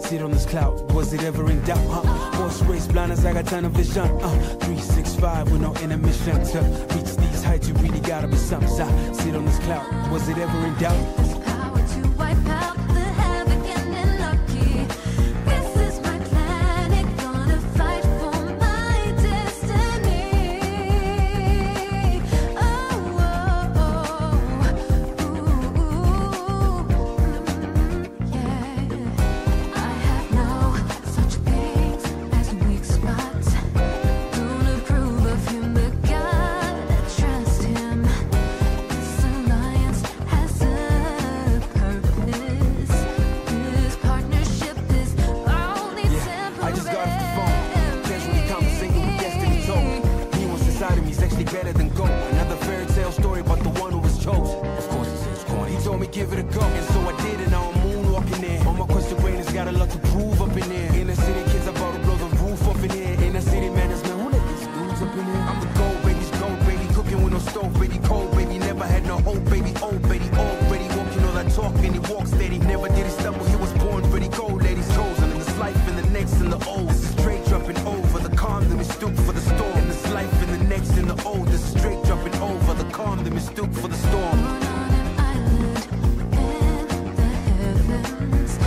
Sit on this cloud, was it ever in doubt, huh? Horse race blind as I got tunnel vision, 365 with no intermission. To reach these heights, you really gotta be something. Sit on this cloud, was it ever in doubt? Power to wipe out the havoc and unlucky. This is my planet, gonna fight for my destiny. Oh, oh, oh, ooh, yeah. I have no such things as weak spots. Don't approve of him, but gotta trust him. This alliance has a purpose. This partnership is only temporary. I just got off the phone, casually conversating with Destiny told. He wants inside of me, is actually better than gold. Another fairy tale story about the one who was chosen. Of course he says corny. He told me give it a go, and so I did, and now I'm moonwalking there. All my question brain has got a lot to prove up in there. Inner city kids about to blow the roof up in here. Inner city man is man, who let these dudes up in here? I'm the gold baby, cooking with no stove, baby, cold baby, never had no hope, baby, old baby, already walking all that talk, and he walks steady. Never did he stumble, he was born pretty cold, ladies chosen in this life, in the next, in the old. This is straight dropping over the calm, then we stoop for the storm. In this life, in the next, in the old. This is straight dropping over the calm, then we stoop for the storm. Born on an island in the heavens. The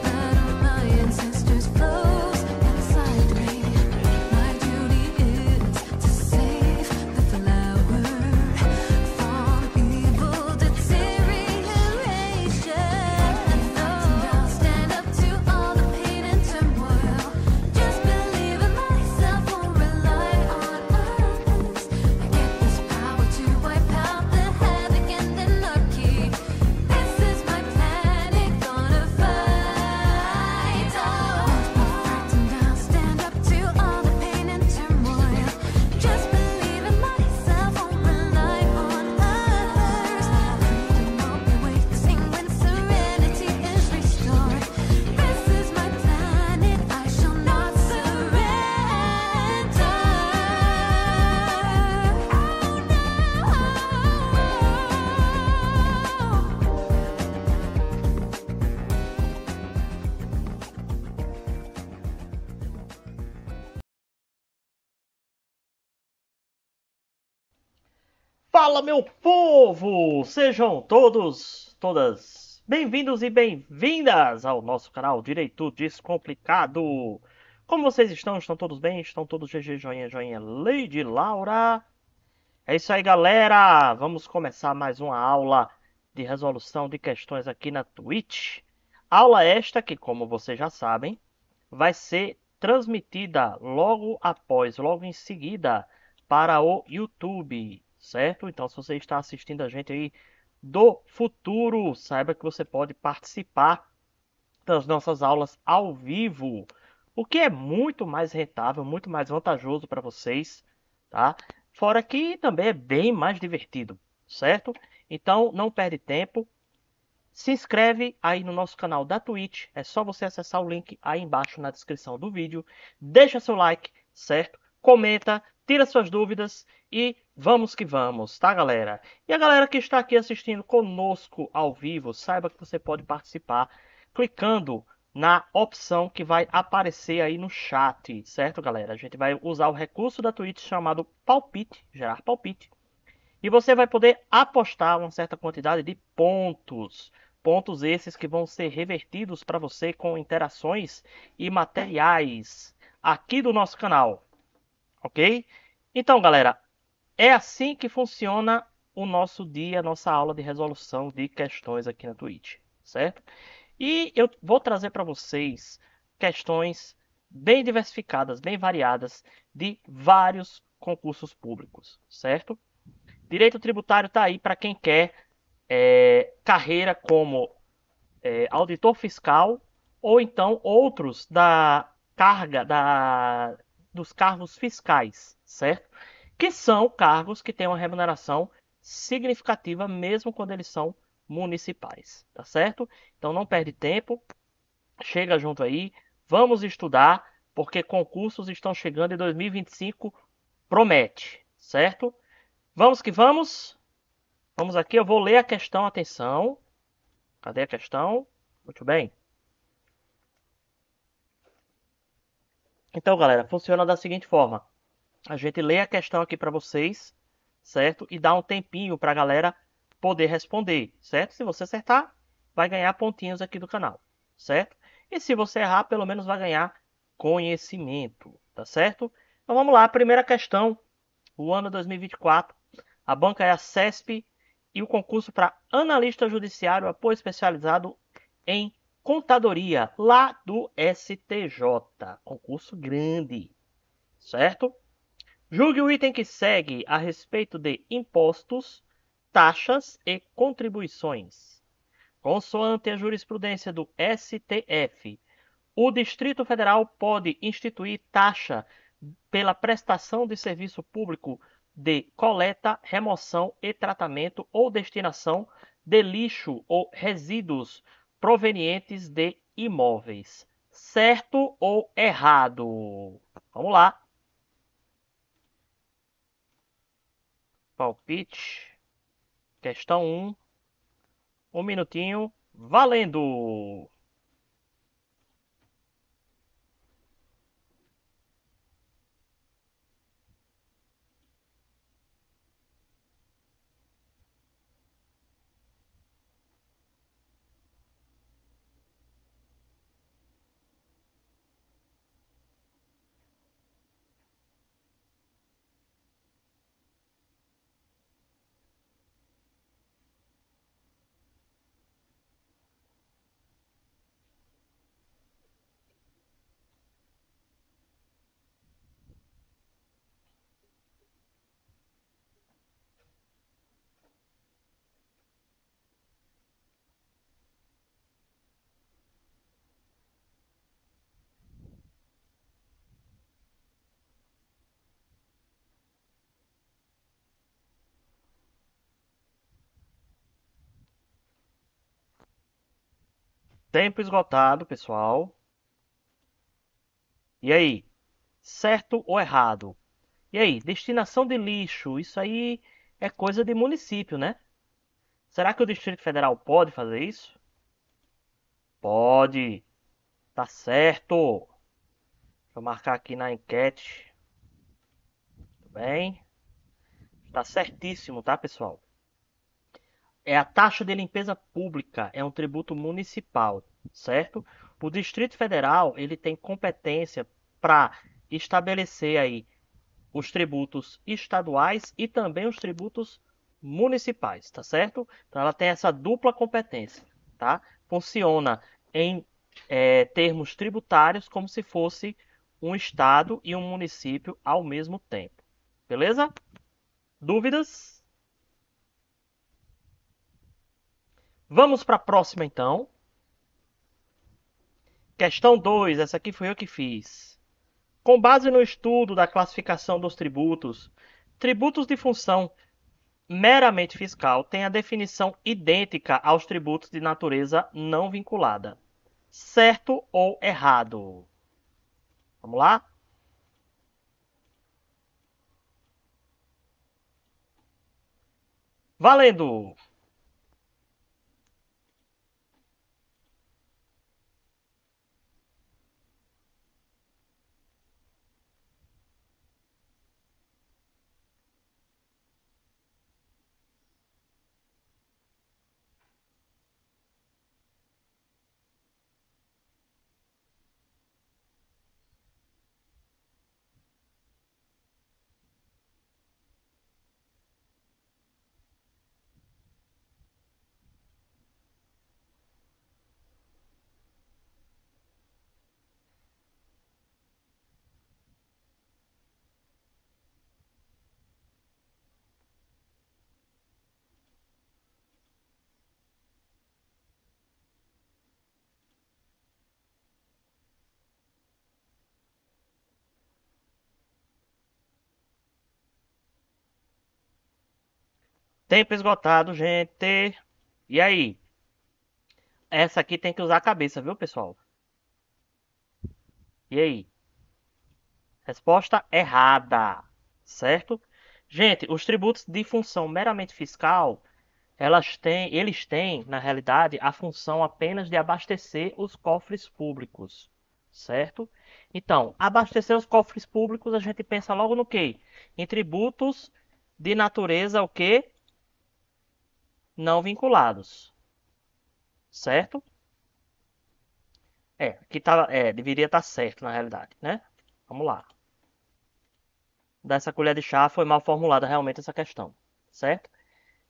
blood of my ancestors flows inside me. My duty is to save the flower from evil deterioration. I'll stand up to all the pain and turmoil. Just believe in myself, won't rely on others. I get this power to wipe out the havoc and the lucky. This is my planet, gonna fight. Frightened, I'll stand up to all the pain and turmoil. Just believe in myself, won't rely on others. Freedom won't be wasting when serenity is restored. This is my planet, I shall not surrender. Fala, meu povo! Sejam todas bem-vindos e bem-vindas ao nosso canal Direito Descomplicado. Como vocês estão? Estão todos bem? Estão todos GG, joinha, joinha, Lady Laura? É isso aí, galera! Vamos começar mais uma aula de resolução de questões aqui na Twitch. Aula esta que, como vocês já sabem, vai ser transmitida logo após, logo em seguida, para o YouTube, certo? Então, se você está assistindo a gente aí do futuro, saiba que você pode participar das nossas aulas ao vivo, o que é muito mais rentável, muito mais vantajoso para vocês, tá? Fora que também é bem mais divertido, certo? Então, não perde tempo. Se inscreve aí no nosso canal da Twitch, é só você acessar o link aí embaixo na descrição do vídeo. Deixa seu like, certo? Comenta, tira suas dúvidas e vamos que vamos, tá, galera? E a galera que está aqui assistindo conosco ao vivo, saiba que você pode participar clicando na opção que vai aparecer aí no chat, certo, galera? A gente vai usar o recurso da Twitch chamado palpite, gerar palpite. E você vai poder apostar uma certa quantidade de pontos. Pontos esses que vão ser revertidos para você com interações e materiais aqui do nosso canal. Ok? Então, galera, é assim que funciona o nosso dia, nossa aula de resolução de questões aqui na Twitch. Certo? E eu vou trazer para vocês questões bem diversificadas, bem variadas, de vários concursos públicos. Certo? Direito tributário está aí para quem quer carreira como auditor fiscal ou então outros da carga dos cargos fiscais, certo? Que são cargos que têm uma remuneração significativa mesmo quando eles são municipais, tá certo? Então não perde tempo, chega junto aí, vamos estudar, porque concursos estão chegando em 2025, promete, certo? Vamos que vamos. Vamos aqui, eu vou ler a questão, atenção. Cadê a questão? Muito bem. Então, galera, funciona da seguinte forma. A gente lê a questão aqui para vocês, certo? E dá um tempinho para a galera poder responder, certo? Se você acertar, vai ganhar pontinhos aqui do canal, certo? E se você errar, pelo menos vai ganhar conhecimento, tá certo? Então vamos lá, primeira questão, o ano 2024. A banca é a CESP e o concurso para analista judiciário, apoio especializado em contadoria, lá do STJ. Concurso grande, certo? Julgue o item que segue a respeito de impostos, taxas e contribuições. Consoante a jurisprudência do STF, o Distrito Federal pode instituir taxa pela prestação de serviço público de coleta, remoção e tratamento ou destinação de lixo ou resíduos provenientes de imóveis. Certo ou errado? Vamos lá. Palpite. Questão 1. Um minutinho. Valendo! Tempo esgotado, pessoal. E aí? Certo ou errado? E aí, destinação de lixo, isso aí é coisa de município, né? Será que o Distrito Federal pode fazer isso? Pode. Tá certo. Deixa eu marcar aqui na enquete. Tudo bem? Tá certíssimo, tá, pessoal? É a taxa de limpeza pública, é um tributo municipal, certo? O Distrito Federal, ele tem competência para estabelecer aí os tributos estaduais e também os tributos municipais, tá certo? Então ela tem essa dupla competência, tá? Funciona em termos tributários como se fosse um estado e um município ao mesmo tempo. Beleza? Dúvidas? Vamos para a próxima então. Questão 2, essa aqui foi eu que fiz. Com base no estudo da classificação dos tributos, tributos de função meramente fiscal têm a definição idêntica aos tributos de natureza não vinculada. Certo ou errado? Vamos lá? Valendo! Tempo esgotado, gente. E aí? Essa aqui tem que usar a cabeça, viu, pessoal? E aí? Resposta errada, certo? Gente, os tributos de função meramente fiscal, eles têm, na realidade, a função apenas de abastecer os cofres públicos, certo? Então, abastecer os cofres públicos, a gente pensa logo no quê? Em tributos de natureza o quê? Não vinculados, certo? Aqui tá, deveria estar certo na realidade, né? Vamos lá. Dessa colher de chá foi mal formulada realmente essa questão, certo?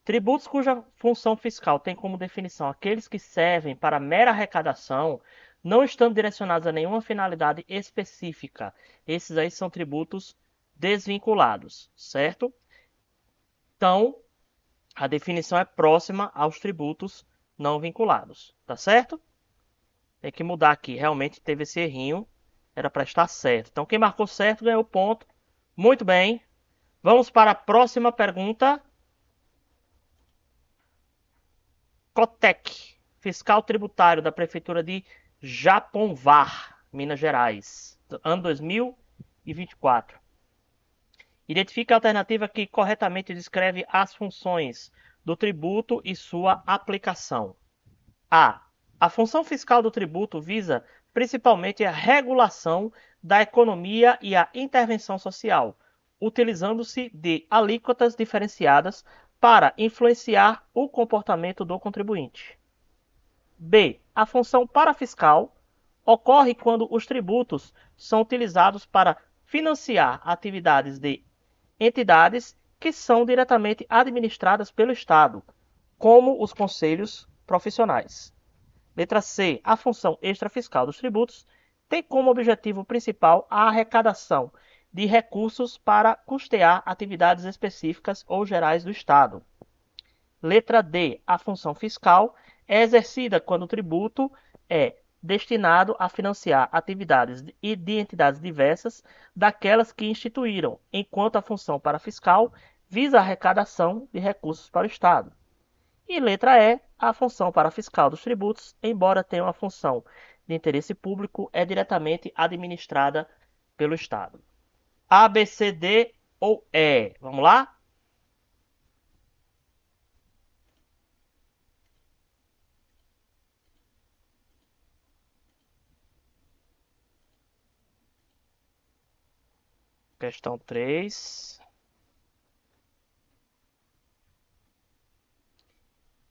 Tributos cuja função fiscal tem como definição aqueles que servem para mera arrecadação, não estando direcionados a nenhuma finalidade específica. Esses aí são tributos desvinculados, certo? Então, a definição é próxima aos tributos não vinculados, tá certo? Tem que mudar aqui, realmente teve esse errinho, era para estar certo. Então, quem marcou certo ganhou ponto. Muito bem. Vamos para a próxima pergunta. Cotec, fiscal tributário da Prefeitura de Japonvar, Minas Gerais, ano 2024. Identifique a alternativa que corretamente descreve as funções do tributo e sua aplicação. A. A função fiscal do tributo visa principalmente a regulação da economia e a intervenção social, utilizando-se de alíquotas diferenciadas para influenciar o comportamento do contribuinte. B. A função parafiscal ocorre quando os tributos são utilizados para financiar atividades de entidades que são diretamente administradas pelo Estado, como os conselhos profissionais. Letra C. A função extrafiscal dos tributos tem como objetivo principal a arrecadação de recursos para custear atividades específicas ou gerais do Estado. Letra D. A função fiscal é exercida quando o tributo é destinado a financiar atividades de entidades diversas daquelas que instituíram, enquanto a função parafiscal visa a arrecadação de recursos para o Estado. E letra E, a função parafiscal dos tributos, embora tenha uma função de interesse público, é diretamente administrada pelo Estado. A, B, C, D ou E? Vamos lá? Questão 3.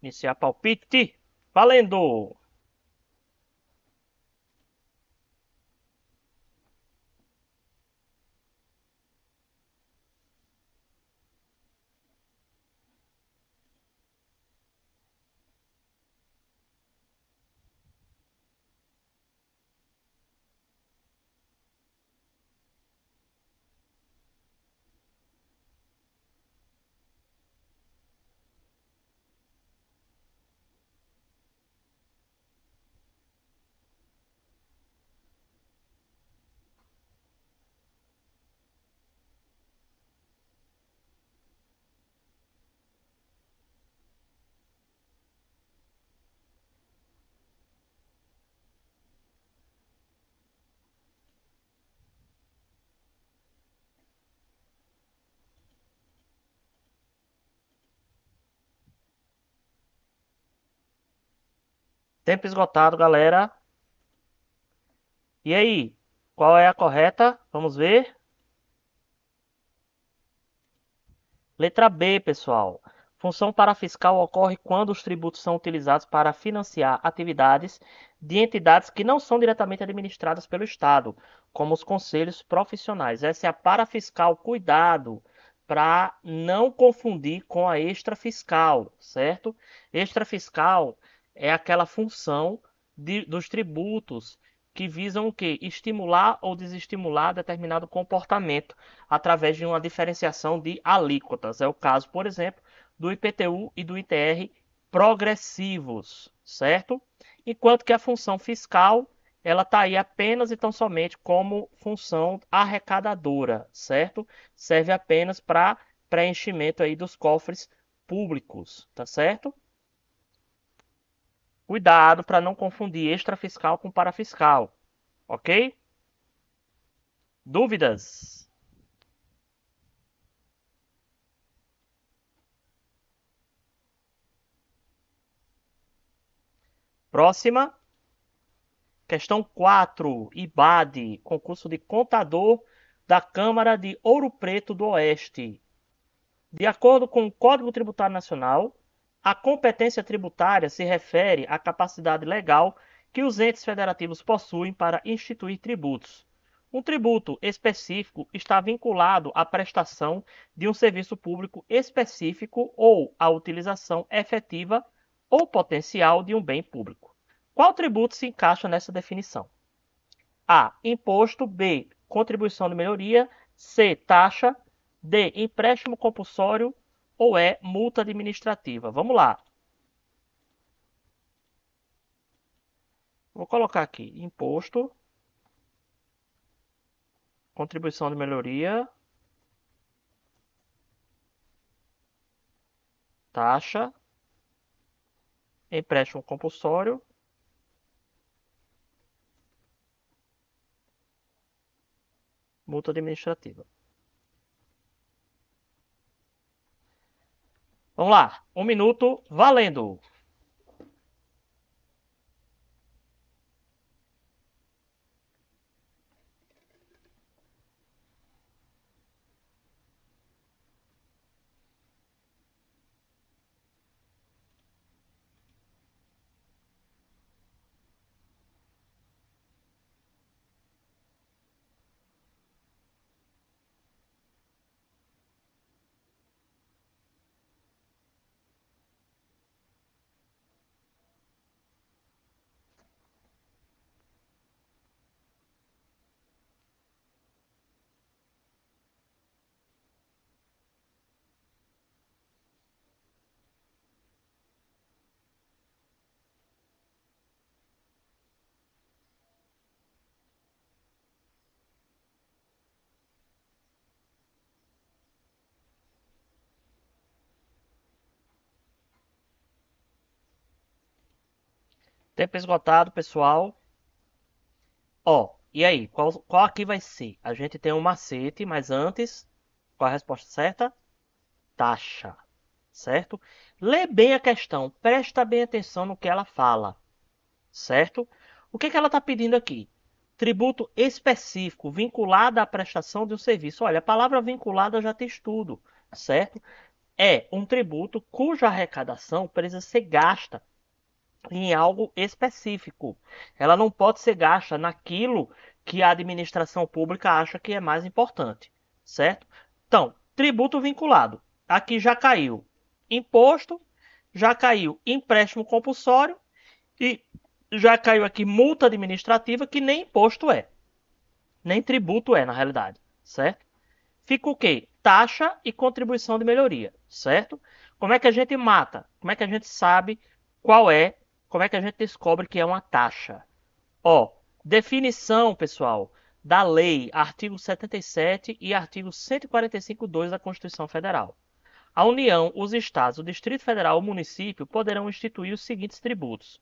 Iniciar palpite. Valendo! Tempo esgotado, galera. E aí, qual é a correta? Vamos ver. Letra B, pessoal. Função parafiscal ocorre quando os tributos são utilizados para financiar atividades de entidades que não são diretamente administradas pelo Estado, como os conselhos profissionais. Essa é a parafiscal. Cuidado para não confundir com a extrafiscal, certo? Extrafiscal é aquela função dos tributos que visam o quê? Estimular ou desestimular determinado comportamento através de uma diferenciação de alíquotas. É o caso, por exemplo, do IPTU e do ITR progressivos, certo? Enquanto que a função fiscal, ela está aí apenas e tão somente como função arrecadadora, certo? Serve apenas para preenchimento aí dos cofres públicos, tá certo? Cuidado para não confundir extrafiscal com parafiscal, ok? Dúvidas? Próxima. Questão 4. IBAD, concurso de contador da Câmara de Ouro Preto do Oeste. De acordo com o Código Tributário Nacional, a competência tributária se refere à capacidade legal que os entes federativos possuem para instituir tributos. Um tributo específico está vinculado à prestação de um serviço público específico ou à utilização efetiva ou potencial de um bem público. Qual tributo se encaixa nessa definição? A. Imposto. B. Contribuição de melhoria. C. Taxa. D. Empréstimo compulsório. Ou E. Multa administrativa. Vamos lá. Vou colocar aqui. Imposto. Contribuição de melhoria. Taxa. Empréstimo compulsório. Multa administrativa. Vamos lá. 1 minuto valendo. Tempo esgotado, pessoal. Ó, e aí? Qual aqui vai ser? A gente tem um macete, mas antes, qual a resposta certa? Taxa, certo? Lê bem a questão, presta bem atenção no que ela fala, certo? O que ela está pedindo aqui? Tributo específico vinculado à prestação de um serviço. Olha, a palavra vinculada já tem estudo, certo? É um tributo cuja arrecadação precisa ser gasta em algo específico. Ela não pode ser gasta naquilo que a administração pública acha que é mais importante, certo? Então, tributo vinculado. Aqui já caiu imposto, já caiu empréstimo compulsório e já caiu aqui multa administrativa, que nem imposto é, nem tributo é na realidade, certo? Fica o quê? Taxa e contribuição de melhoria, certo? Como é que a gente mata? Como é que a gente sabe qual é? Como é que a gente descobre que é uma taxa? Ó, definição, pessoal, da lei, artigo 77 e artigo 145(2) da Constituição Federal. A União, os Estados, o Distrito Federal ou o município poderão instituir os seguintes tributos: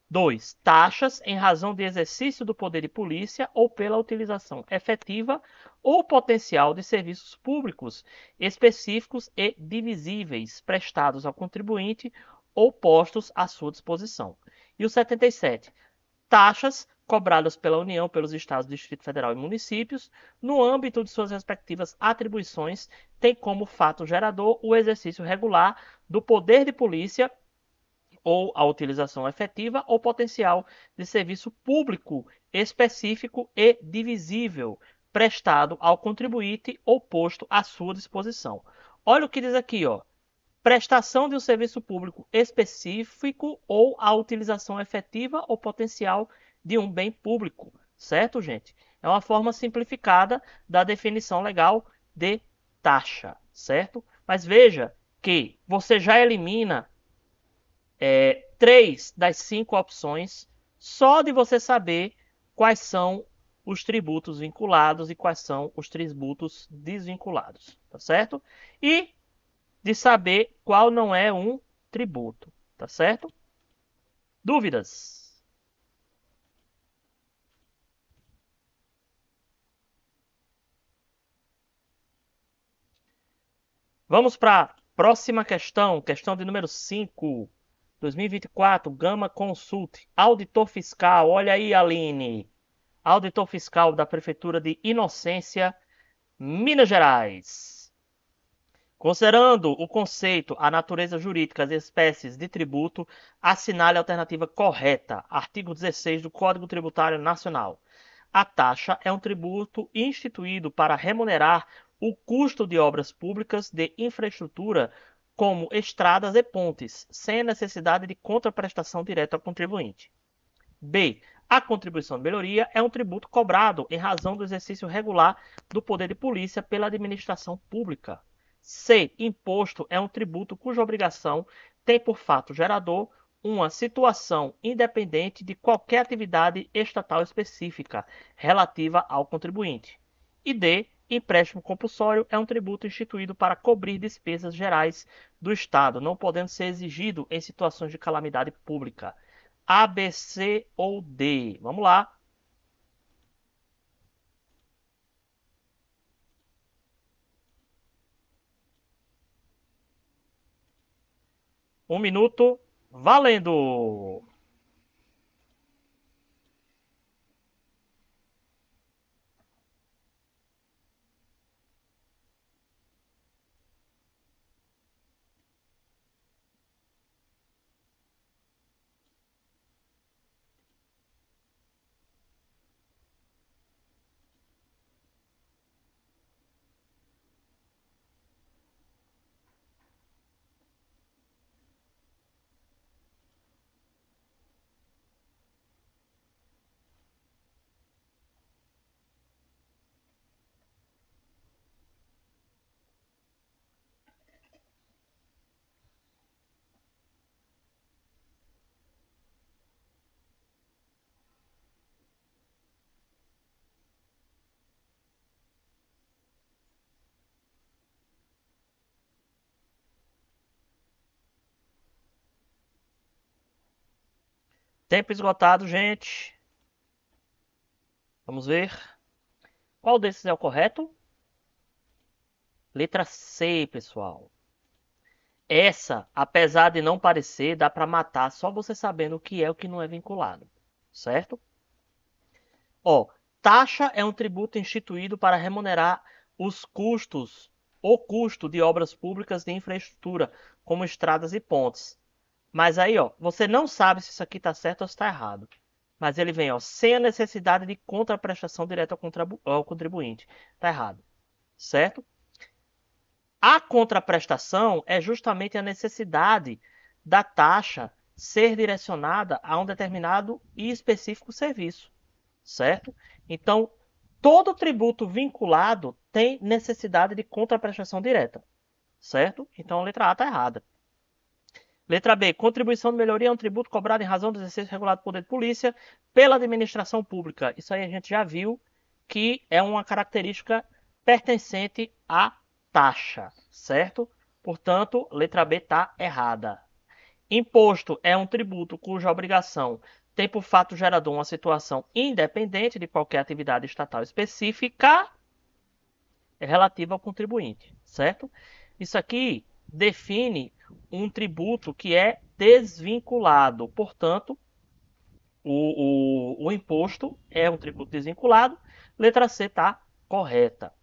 2. Taxas em razão de exercício do poder de polícia ou pela utilização efetiva ou potencial de serviços públicos específicos e divisíveis prestados ao contribuinte ou postos à sua disposição. E o 77, taxas cobradas pela União, pelos estados, Distrito Federal e municípios, no âmbito de suas respectivas atribuições, tem como fato gerador o exercício regular do poder de polícia ou a utilização efetiva ou potencial de serviço público específico e divisível prestado ao contribuinte ou posto à sua disposição. Olha o que diz aqui, ó. Prestação de um serviço público específico ou a utilização efetiva ou potencial de um bem público, certo, gente? É uma forma simplificada da definição legal de taxa, certo? Mas veja que você já elimina 3 das 5 opções só de você saber quais são os tributos vinculados e quais são os tributos desvinculados, tá certo? E de saber qual não é um tributo, tá certo? Dúvidas? Vamos para a próxima questão, questão de número 5, 2024, Gama Consult, auditor fiscal, olha aí, Aline, auditor fiscal da Prefeitura de Inocência, Minas Gerais. Considerando o conceito, a natureza jurídica e as espécies de tributo, assinale a alternativa correta. Artigo 16 do Código Tributário Nacional. A taxa é um tributo instituído para remunerar o custo de obras públicas de infraestrutura, como estradas e pontes, sem a necessidade de contraprestação direta ao contribuinte. B. A contribuição de melhoria é um tributo cobrado em razão do exercício regular do poder de polícia pela administração pública. C. Imposto é um tributo cuja obrigação tem por fato gerador uma situação independente de qualquer atividade estatal específica relativa ao contribuinte. E D. Empréstimo compulsório é um tributo instituído para cobrir despesas gerais do Estado, não podendo ser exigido em situações de calamidade pública. A, B, C ou D? Vamos lá. Um minuto, valendo! Tempo esgotado, gente. Vamos ver. Qual desses é o correto? Letra C, pessoal. Essa, apesar de não parecer, dá para matar só você sabendo o que é e o que não é vinculado, certo? Ó, taxa é um tributo instituído para remunerar os custos, o custo de obras públicas de infraestrutura, como estradas e pontes. Mas aí, ó, você não sabe se isso aqui está certo ou se está errado. Mas ele vem, ó, sem a necessidade de contraprestação direta ao contribuinte. Está errado, certo? A contraprestação é justamente a necessidade da taxa ser direcionada a um determinado e específico serviço, certo? Então, todo tributo vinculado tem necessidade de contraprestação direta, certo? Então, a letra A está errada. Letra B. Contribuição de melhoria é um tributo cobrado em razão do exercício regulado do poder de polícia pela administração pública. Isso aí a gente já viu que é uma característica pertencente à taxa, certo? Portanto, letra B está errada. Imposto é um tributo cuja obrigação tem por fato gerador uma situação independente de qualquer atividade estatal específica relativa ao contribuinte, certo? Isso aqui define um tributo que é desvinculado, portanto, o imposto é um tributo desvinculado. Letra C está correta.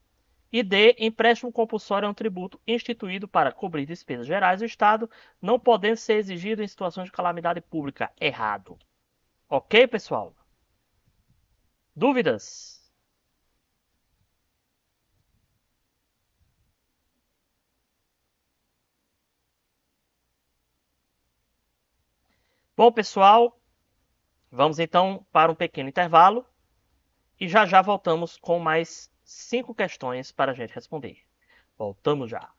E D, empréstimo compulsório é um tributo instituído para cobrir despesas gerais do Estado, não podendo ser exigido em situações de calamidade pública. Errado. Ok, pessoal? Dúvidas? Bom, pessoal, vamos então para um pequeno intervalo e já já voltamos com mais 5 questões para a gente responder. Voltamos já.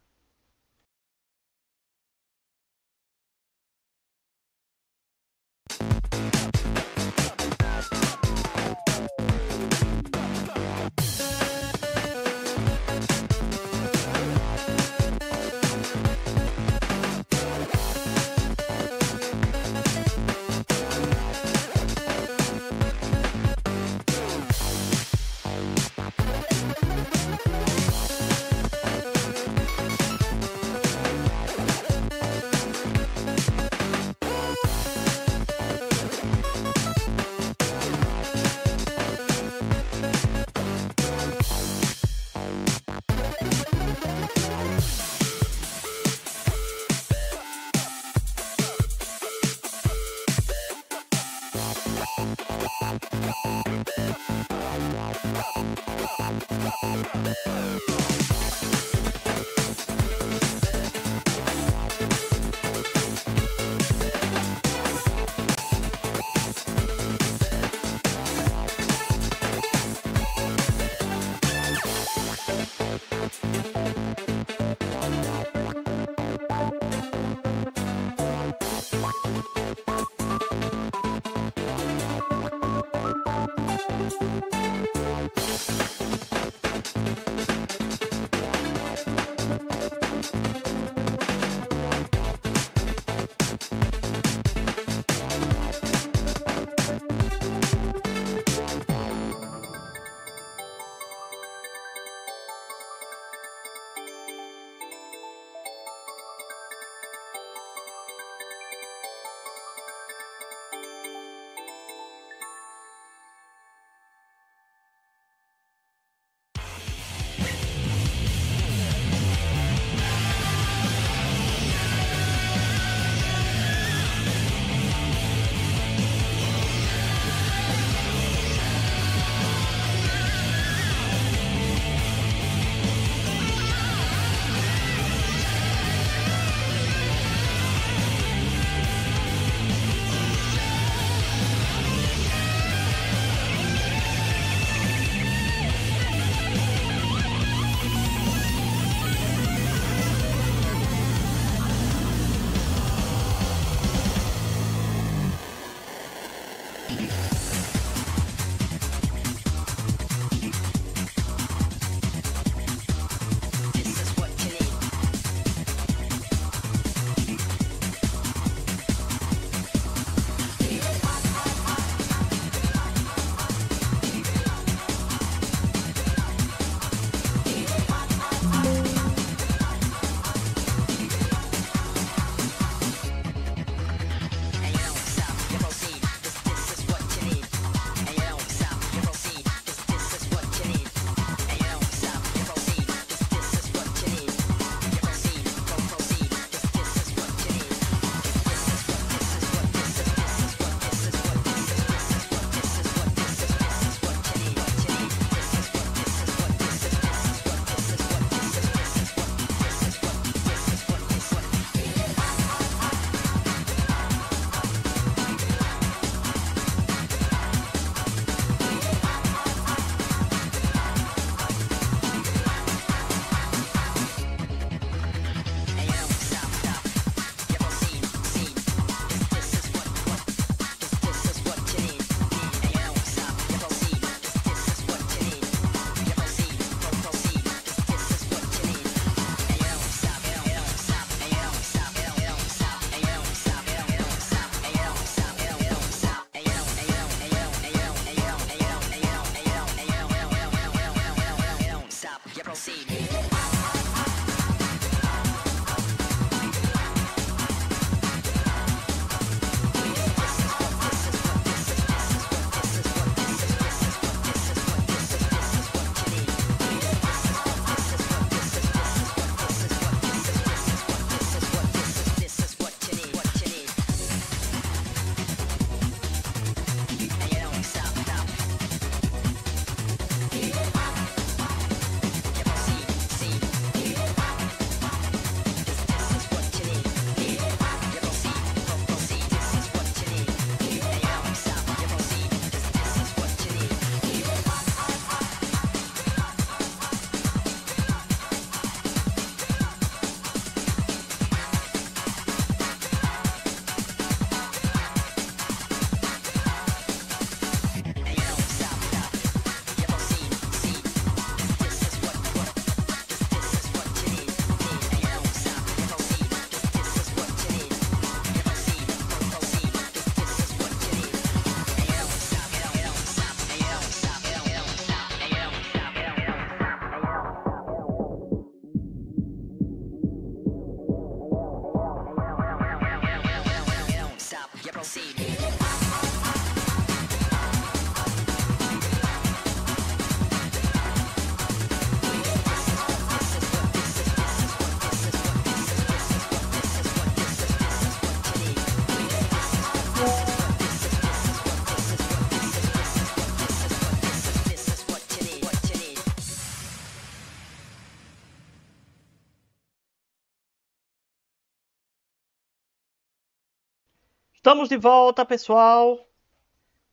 Estamos de volta, pessoal.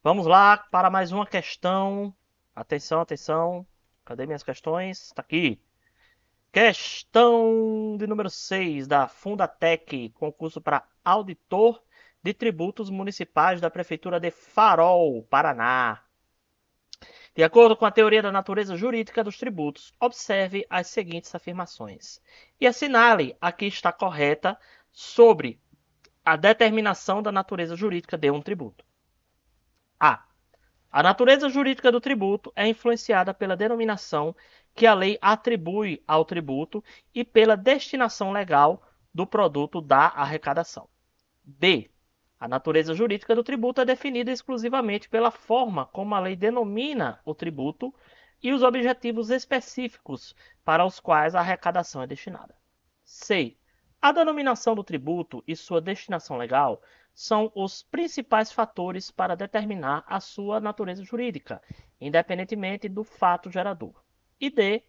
Vamos lá para mais uma questão. Atenção, atenção. Cadê minhas questões? Está aqui. Questão de número 6 da Fundatec, concurso para auditor de tributos municipais da Prefeitura de Farol, Paraná. De acordo com a teoria da natureza jurídica dos tributos, observe as seguintes afirmações e assinale a que está correta sobre a determinação da natureza jurídica de um tributo. A. A natureza jurídica do tributo é influenciada pela denominação que a lei atribui ao tributo e pela destinação legal do produto da arrecadação. B. A natureza jurídica do tributo é definida exclusivamente pela forma como a lei denomina o tributo e os objetivos específicos para os quais a arrecadação é destinada. C. A denominação do tributo e sua destinação legal são os principais fatores para determinar a sua natureza jurídica, independentemente do fato gerador. E D.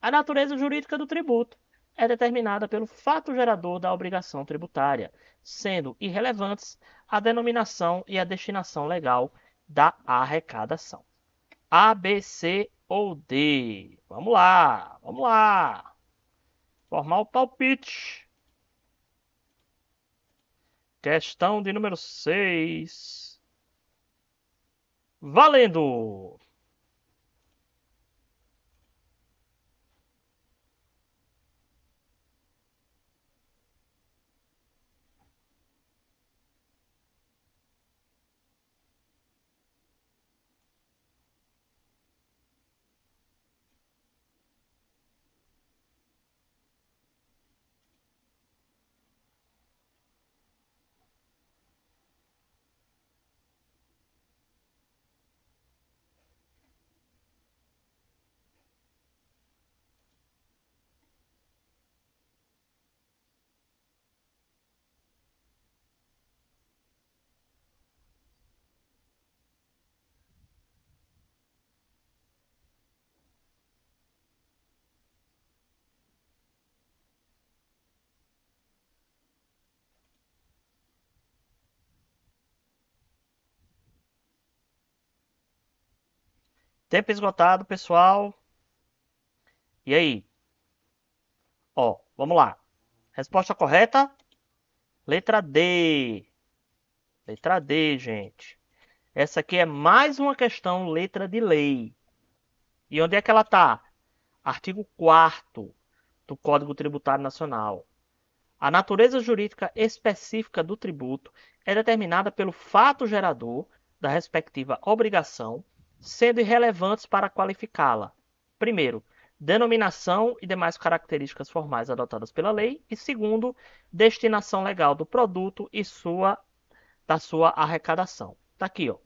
A natureza jurídica do tributo é determinada pelo fato gerador da obrigação tributária, sendo irrelevantes a denominação e a destinação legal da arrecadação. A, B, C ou D? Vamos lá, vamos lá. Formar o palpite. Questão de número 6. Valendo! Tempo esgotado, pessoal. E aí? Ó, vamos lá. Resposta correta? Letra D. Letra D, gente. Essa aqui é mais uma questão letra de lei. E onde é que ela está? Artigo 4º do Código Tributário Nacional. A natureza jurídica específica do tributo é determinada pelo fato gerador da respectiva obrigação, sendo irrelevantes para qualificá-la. Primeiro, denominação e demais características formais adotadas pela lei. E segundo, destinação legal do produto e da sua arrecadação. Tá aqui, ó.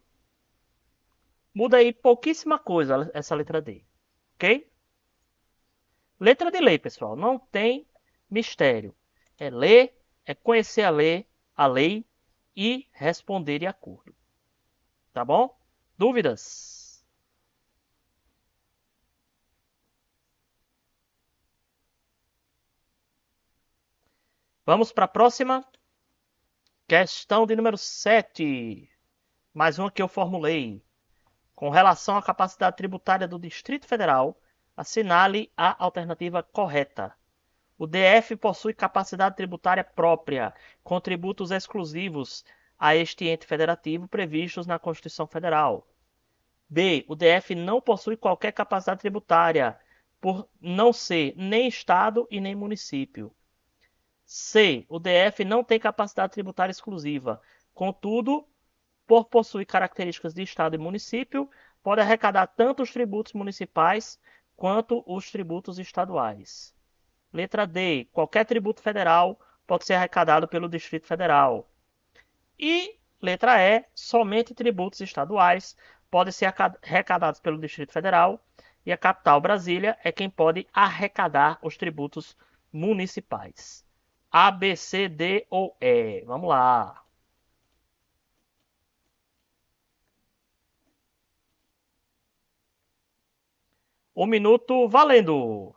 Muda aí pouquíssima coisa essa letra D, ok? Letra de lei, pessoal, não tem mistério. É ler, é conhecer a lei e responder de acordo. Tá bom? Dúvidas? Vamos para a próxima. Questão de número 7. Mais uma que eu formulei. Com relação à capacidade tributária do Distrito Federal, assinale a alternativa correta. O DF possui capacidade tributária própria, com tributos exclusivos a este ente federativo previstos na Constituição Federal. B. O DF não possui qualquer capacidade tributária, por não ser nem Estado e nem município. C. O DF não tem capacidade tributária exclusiva. Contudo, por possuir características de Estado e município, pode arrecadar tanto os tributos municipais quanto os tributos estaduais. Letra D. Qualquer tributo federal pode ser arrecadado pelo Distrito Federal. E Letra E, somente tributos estaduais podem ser arrecadados pelo Distrito Federal e a capital, Brasília, é quem pode arrecadar os tributos municipais. A, B, C, D ou E? Vamos lá. Um minuto valendo.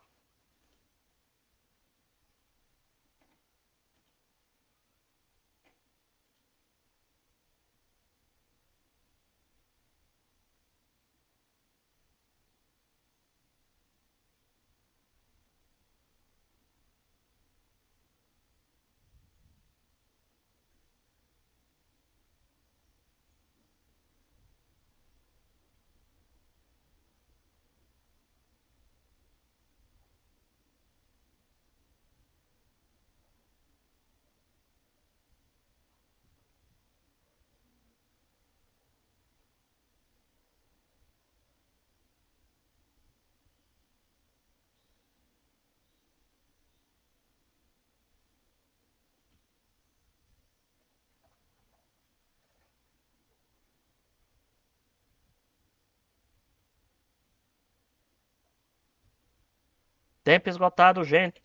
Tempo esgotado, gente.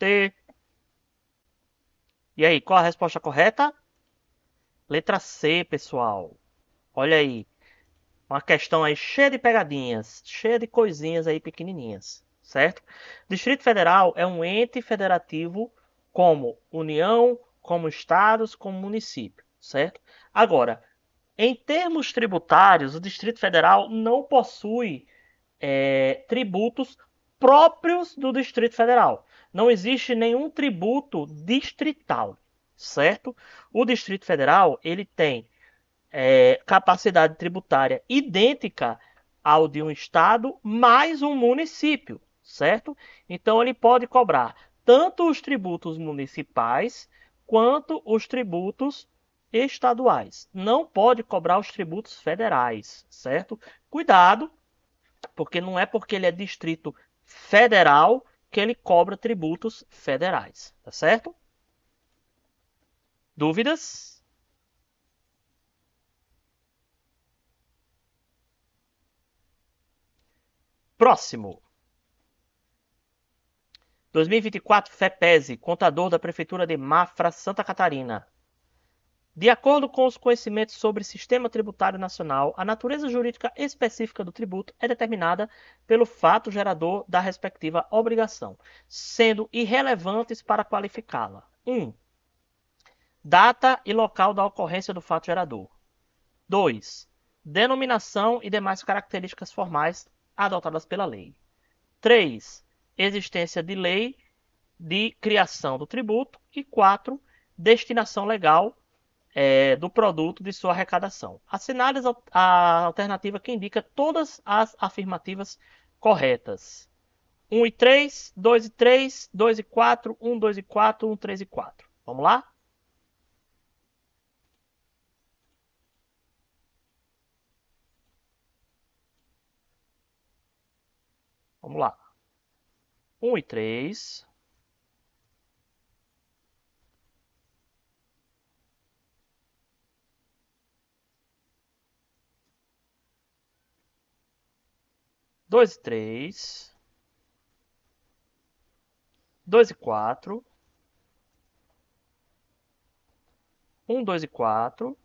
E aí, qual a resposta correta? Letra C, pessoal. Olha aí. Uma questão aí cheia de pegadinhas, cheia de coisinhas aí pequenininhas, certo? Distrito Federal é um ente federativo como União, como estados, como município, certo? Agora, em termos tributários, o Distrito Federal não possui tributos próprios do Distrito Federal. Não existe nenhum tributo distrital, certo? O Distrito Federal ele tem capacidade tributária idêntica ao de um estado mais um município, certo? Então ele pode cobrar tanto os tributos municipais quanto os tributos estaduais. Não pode cobrar os tributos federais, certo? Cuidado, porque não é porque ele é distrito federal que ele cobra tributos federais, tá certo? Dúvidas? Próximo. 2024, FEPESE, contador da Prefeitura de Mafra, Santa Catarina. De acordo com os conhecimentos sobre Sistema Tributário Nacional, a natureza jurídica específica do tributo é determinada pelo fato gerador da respectiva obrigação, sendo irrelevantes para qualificá-la. 1. Data e local da ocorrência do fato gerador. 2. Denominação e demais características formais adotadas pela lei. 3. Existência de lei de criação do tributo. E 4. Destinação legal do produto de sua arrecadação. Assinale a alternativa que indica todas as afirmativas corretas. 1 e 3, 2 e 3, 2 e 4, 1, 2 e 4, 1, 3 e 4. Vamos lá? Vamos lá. 1 e 3. 2 e 3. 2 e 4. 1, 2 e 4.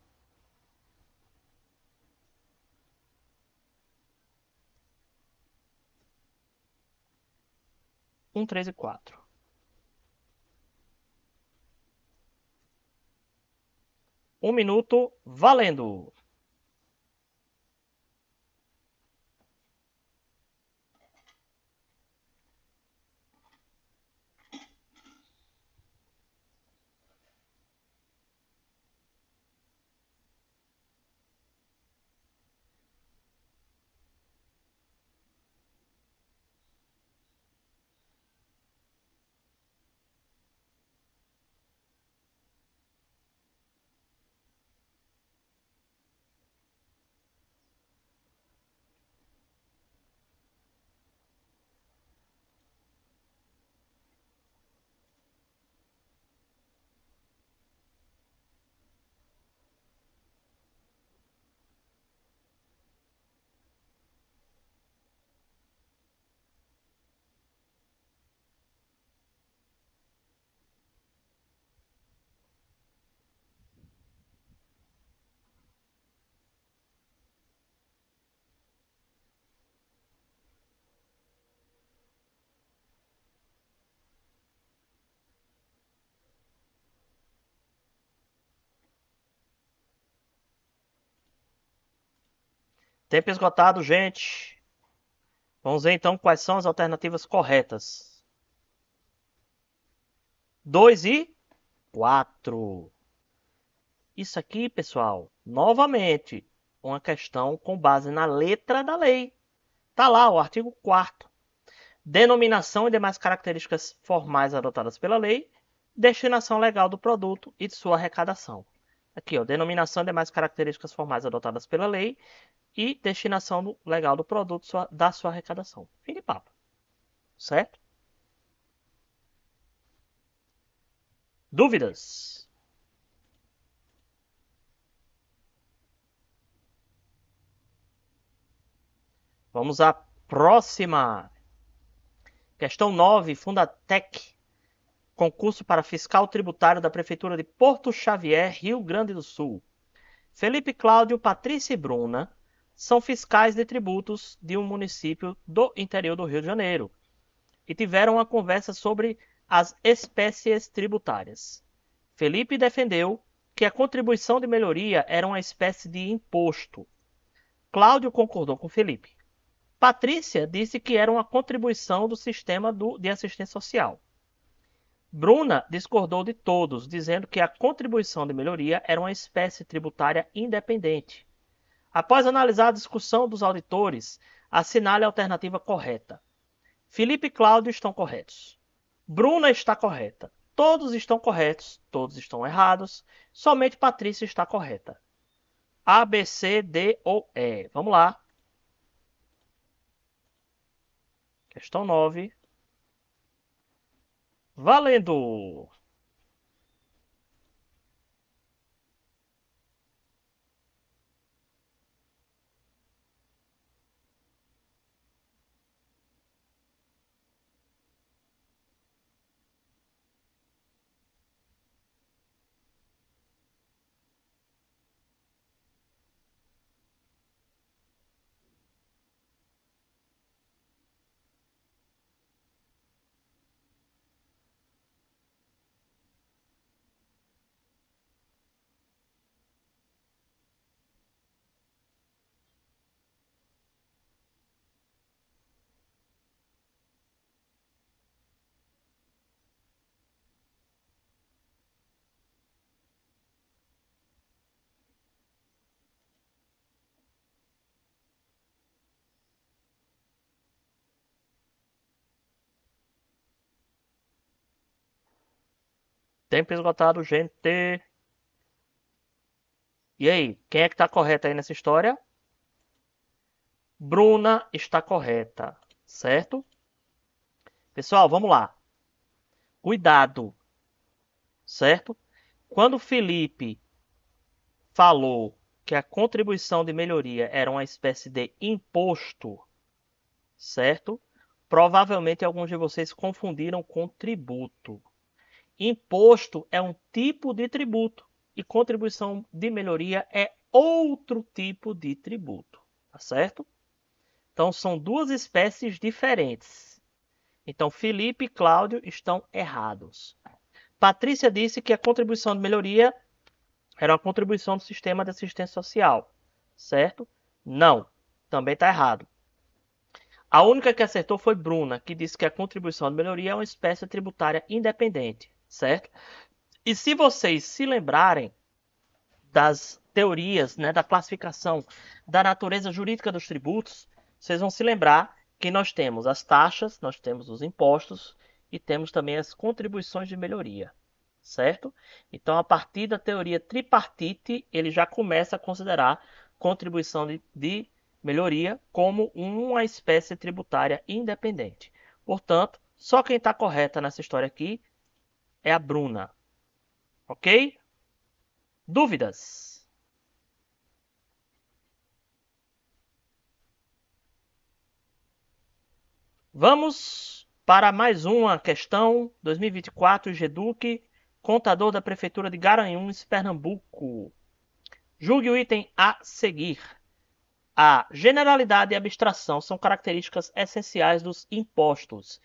1, 3 e 4. Um minuto valendo. Tempo esgotado, gente. Vamos ver então quais são as alternativas corretas. 2 e 4. Isso aqui, pessoal, novamente, uma questão com base na letra da lei. Tá lá o artigo 4º. Denominação e demais características formais adotadas pela lei, destinação legal do produto e de sua arrecadação. Aqui, ó, denominação e demais características formais adotadas pela lei e destinação legal do produto da sua arrecadação. Fim de papo. Certo? Dúvidas? Vamos à próxima. Questão 9, Fundatec. Concurso para fiscal tributário da Prefeitura de Porto Xavier, Rio Grande do Sul. Felipe Cláudio, Patrícia e Bruna são fiscais de tributos de um município do interior do Rio de Janeiro e tiveram uma conversa sobre as espécies tributárias. Felipe defendeu que a contribuição de melhoria era uma espécie de imposto. Cláudio concordou com Felipe. Patrícia disse que era uma contribuição do sistema de assistência social. Bruna discordou de todos, dizendo que a contribuição de melhoria era uma espécie tributária independente. Após analisar a discussão dos auditores, assinale a alternativa correta. Felipe e Cláudio estão corretos. Bruna está correta. Todos estão corretos, todos estão errados. Somente Patrícia está correta. A, B, C, D ou E. Vamos lá. Questão 9. Valendo! Tempo esgotado, gente. E aí, quem é que está correto aí nessa história? Bruna está correta, certo? Pessoal, vamos lá. Cuidado, certo? Quando o Felipe falou que a contribuição de melhoria era uma espécie de imposto, certo? Provavelmente alguns de vocês confundiram com tributo. Imposto é um tipo de tributo e contribuição de melhoria é outro tipo de tributo, tá certo? Então são duas espécies diferentes. Então Felipe e Cláudio estão errados. Patrícia disse que a contribuição de melhoria era uma contribuição do sistema de assistência social, certo? Não, também está errado. A única que acertou foi Bruna, que disse que a contribuição de melhoria é uma espécie tributária independente, certo? E se vocês se lembrarem das teorias, né, da classificação da natureza jurídica dos tributos, vocês vão se lembrar que nós temos as taxas, nós temos os impostos e temos também as contribuições de melhoria, certo? Então, a partir da teoria tripartite, ele já começa a considerar contribuição de melhoria como uma espécie tributária independente. Portanto, só quem está correta nessa história aqui é a Bruna. Ok? Dúvidas? Vamos para mais uma questão. 2024, Geduc, contador da Prefeitura de Garanhuns, Pernambuco. Julgue o item a seguir. A generalidade e abstração são características essenciais dos impostos,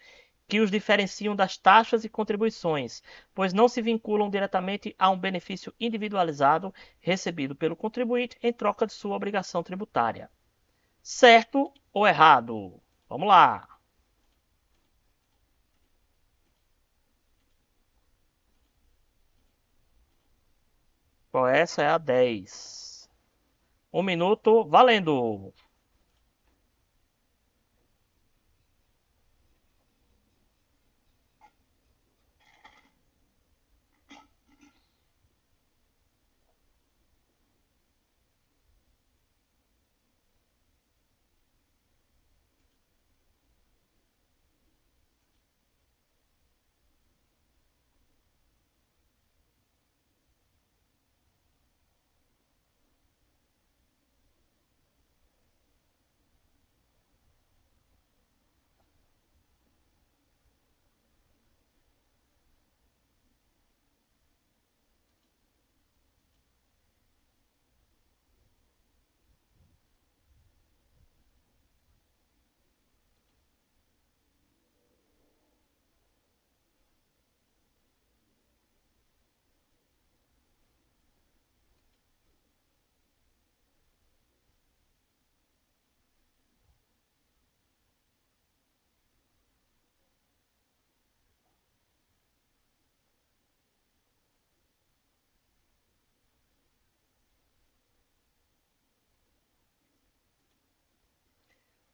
que os diferenciam das taxas e contribuições, pois não se vinculam diretamente a um benefício individualizado recebido pelo contribuinte em troca de sua obrigação tributária. Certo ou errado? Vamos lá. Qual essa é a 10? 1 minuto, valendo!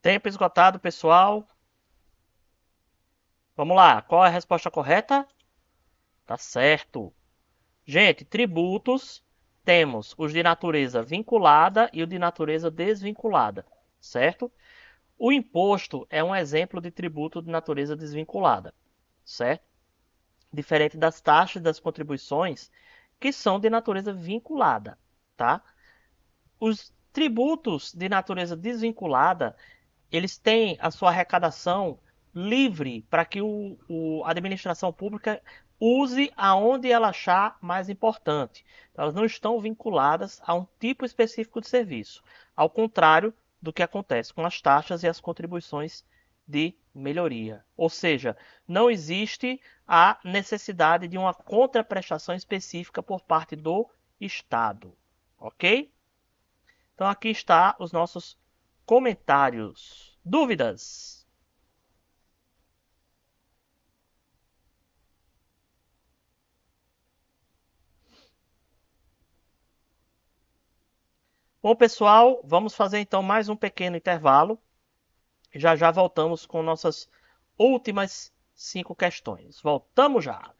Tempo esgotado, pessoal. Vamos lá. Qual é a resposta correta? Tá certo. Gente, tributos, temos os de natureza vinculada e o de natureza desvinculada, certo? O imposto é um exemplo de tributo de natureza desvinculada, certo? Diferente das taxas e das contribuições, que são de natureza vinculada, tá? Os tributos de natureza desvinculada, eles têm a sua arrecadação livre para que a administração pública use aonde ela achar mais importante. Elas não estão vinculadas a um tipo específico de serviço, ao contrário do que acontece com as taxas e as contribuições de melhoria. Ou seja, não existe a necessidade de uma contraprestação específica por parte do Estado, ok? Então aqui está os nossos comentários. Dúvidas? Bom, pessoal, vamos fazer então mais um pequeno intervalo. Já já voltamos com nossas últimas 5 questões. Voltamos já!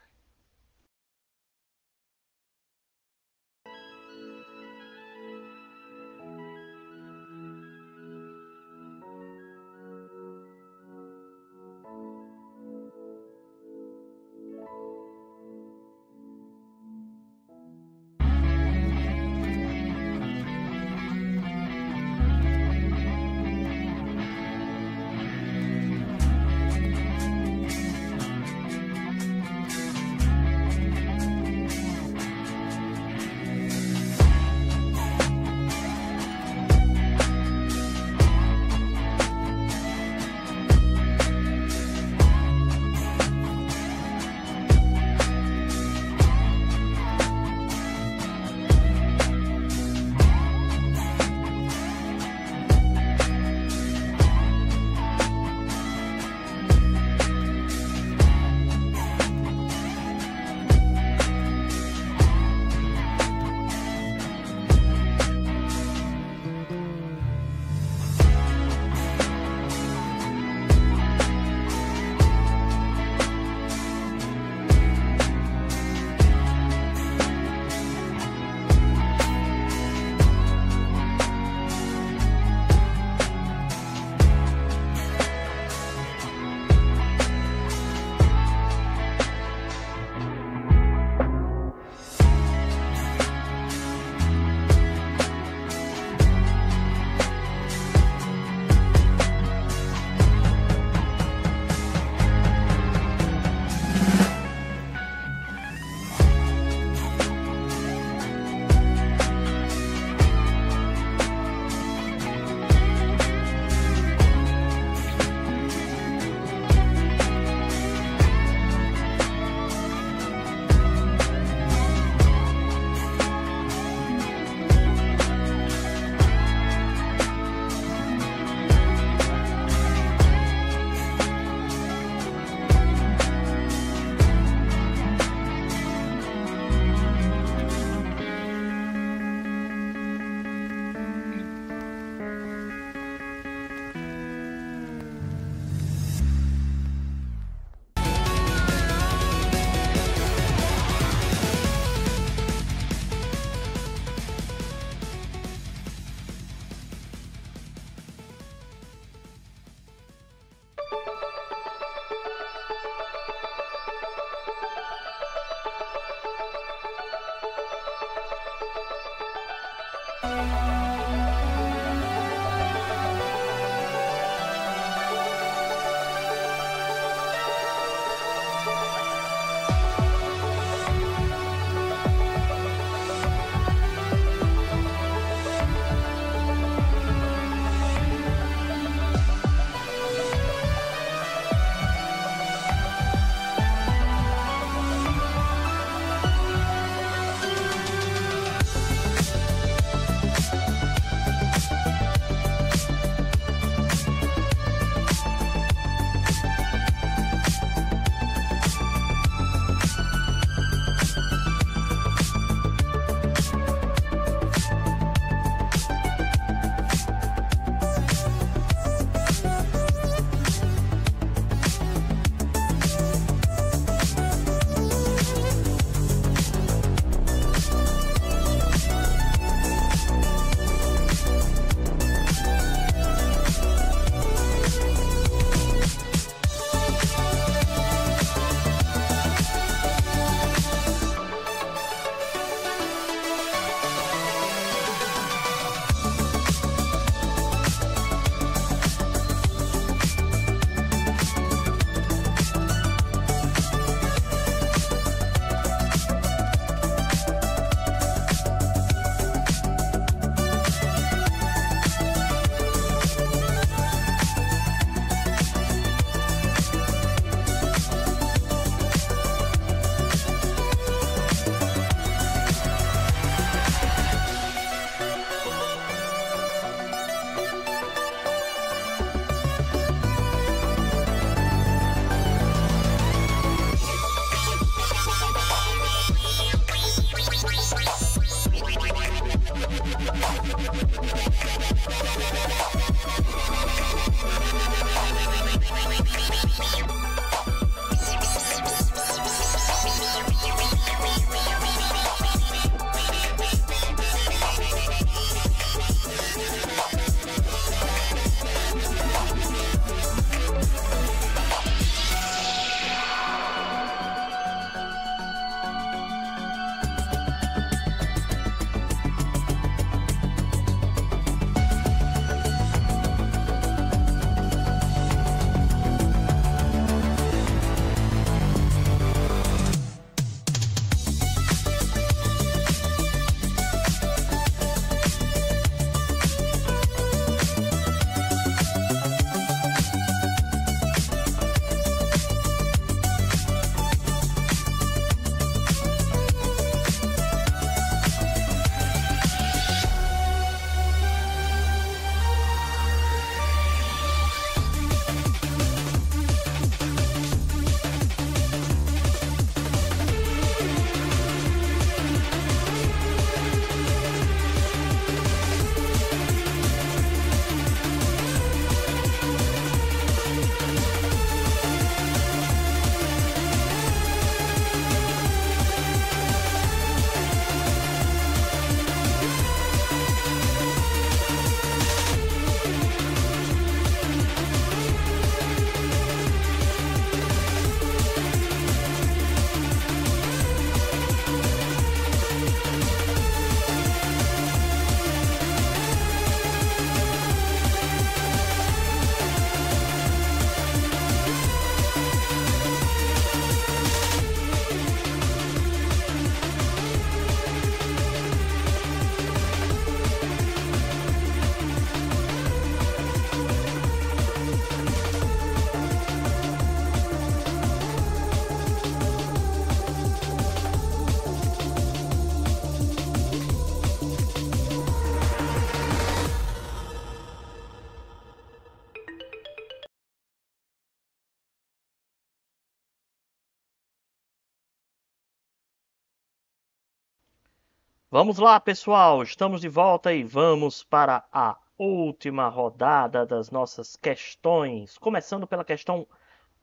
Vamos lá, pessoal, estamos de volta e vamos para a última rodada das nossas questões. Começando pela questão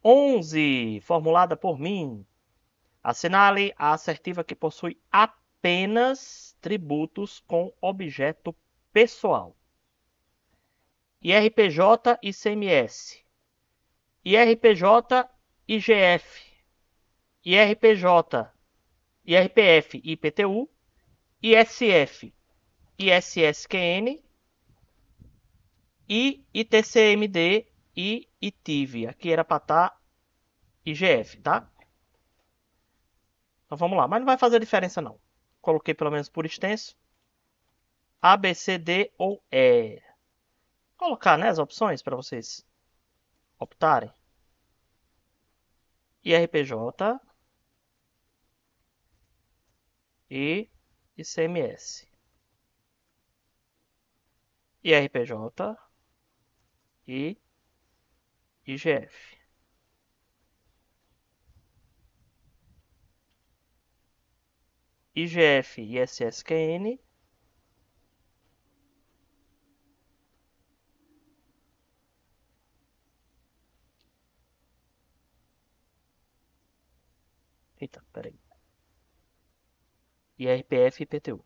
11, formulada por mim. Assinale a assertiva que possui apenas tributos com objeto pessoal. IRPJ e ICMS. IRPJ e IGF. IRPJ, IRPF e IPTU. ISF, ISSQN e ITCMD e ITIV. Aqui era para estar IGF, tá? Então vamos lá, mas não vai fazer diferença não. Coloquei pelo menos por extenso. A, B, C, D ou E. Vou colocar, né, as opções para vocês optarem. IRPJ e ICMS. IRPJ e IGF. IGF e ISSQN. Eita, peraí. IRPF e IPTU.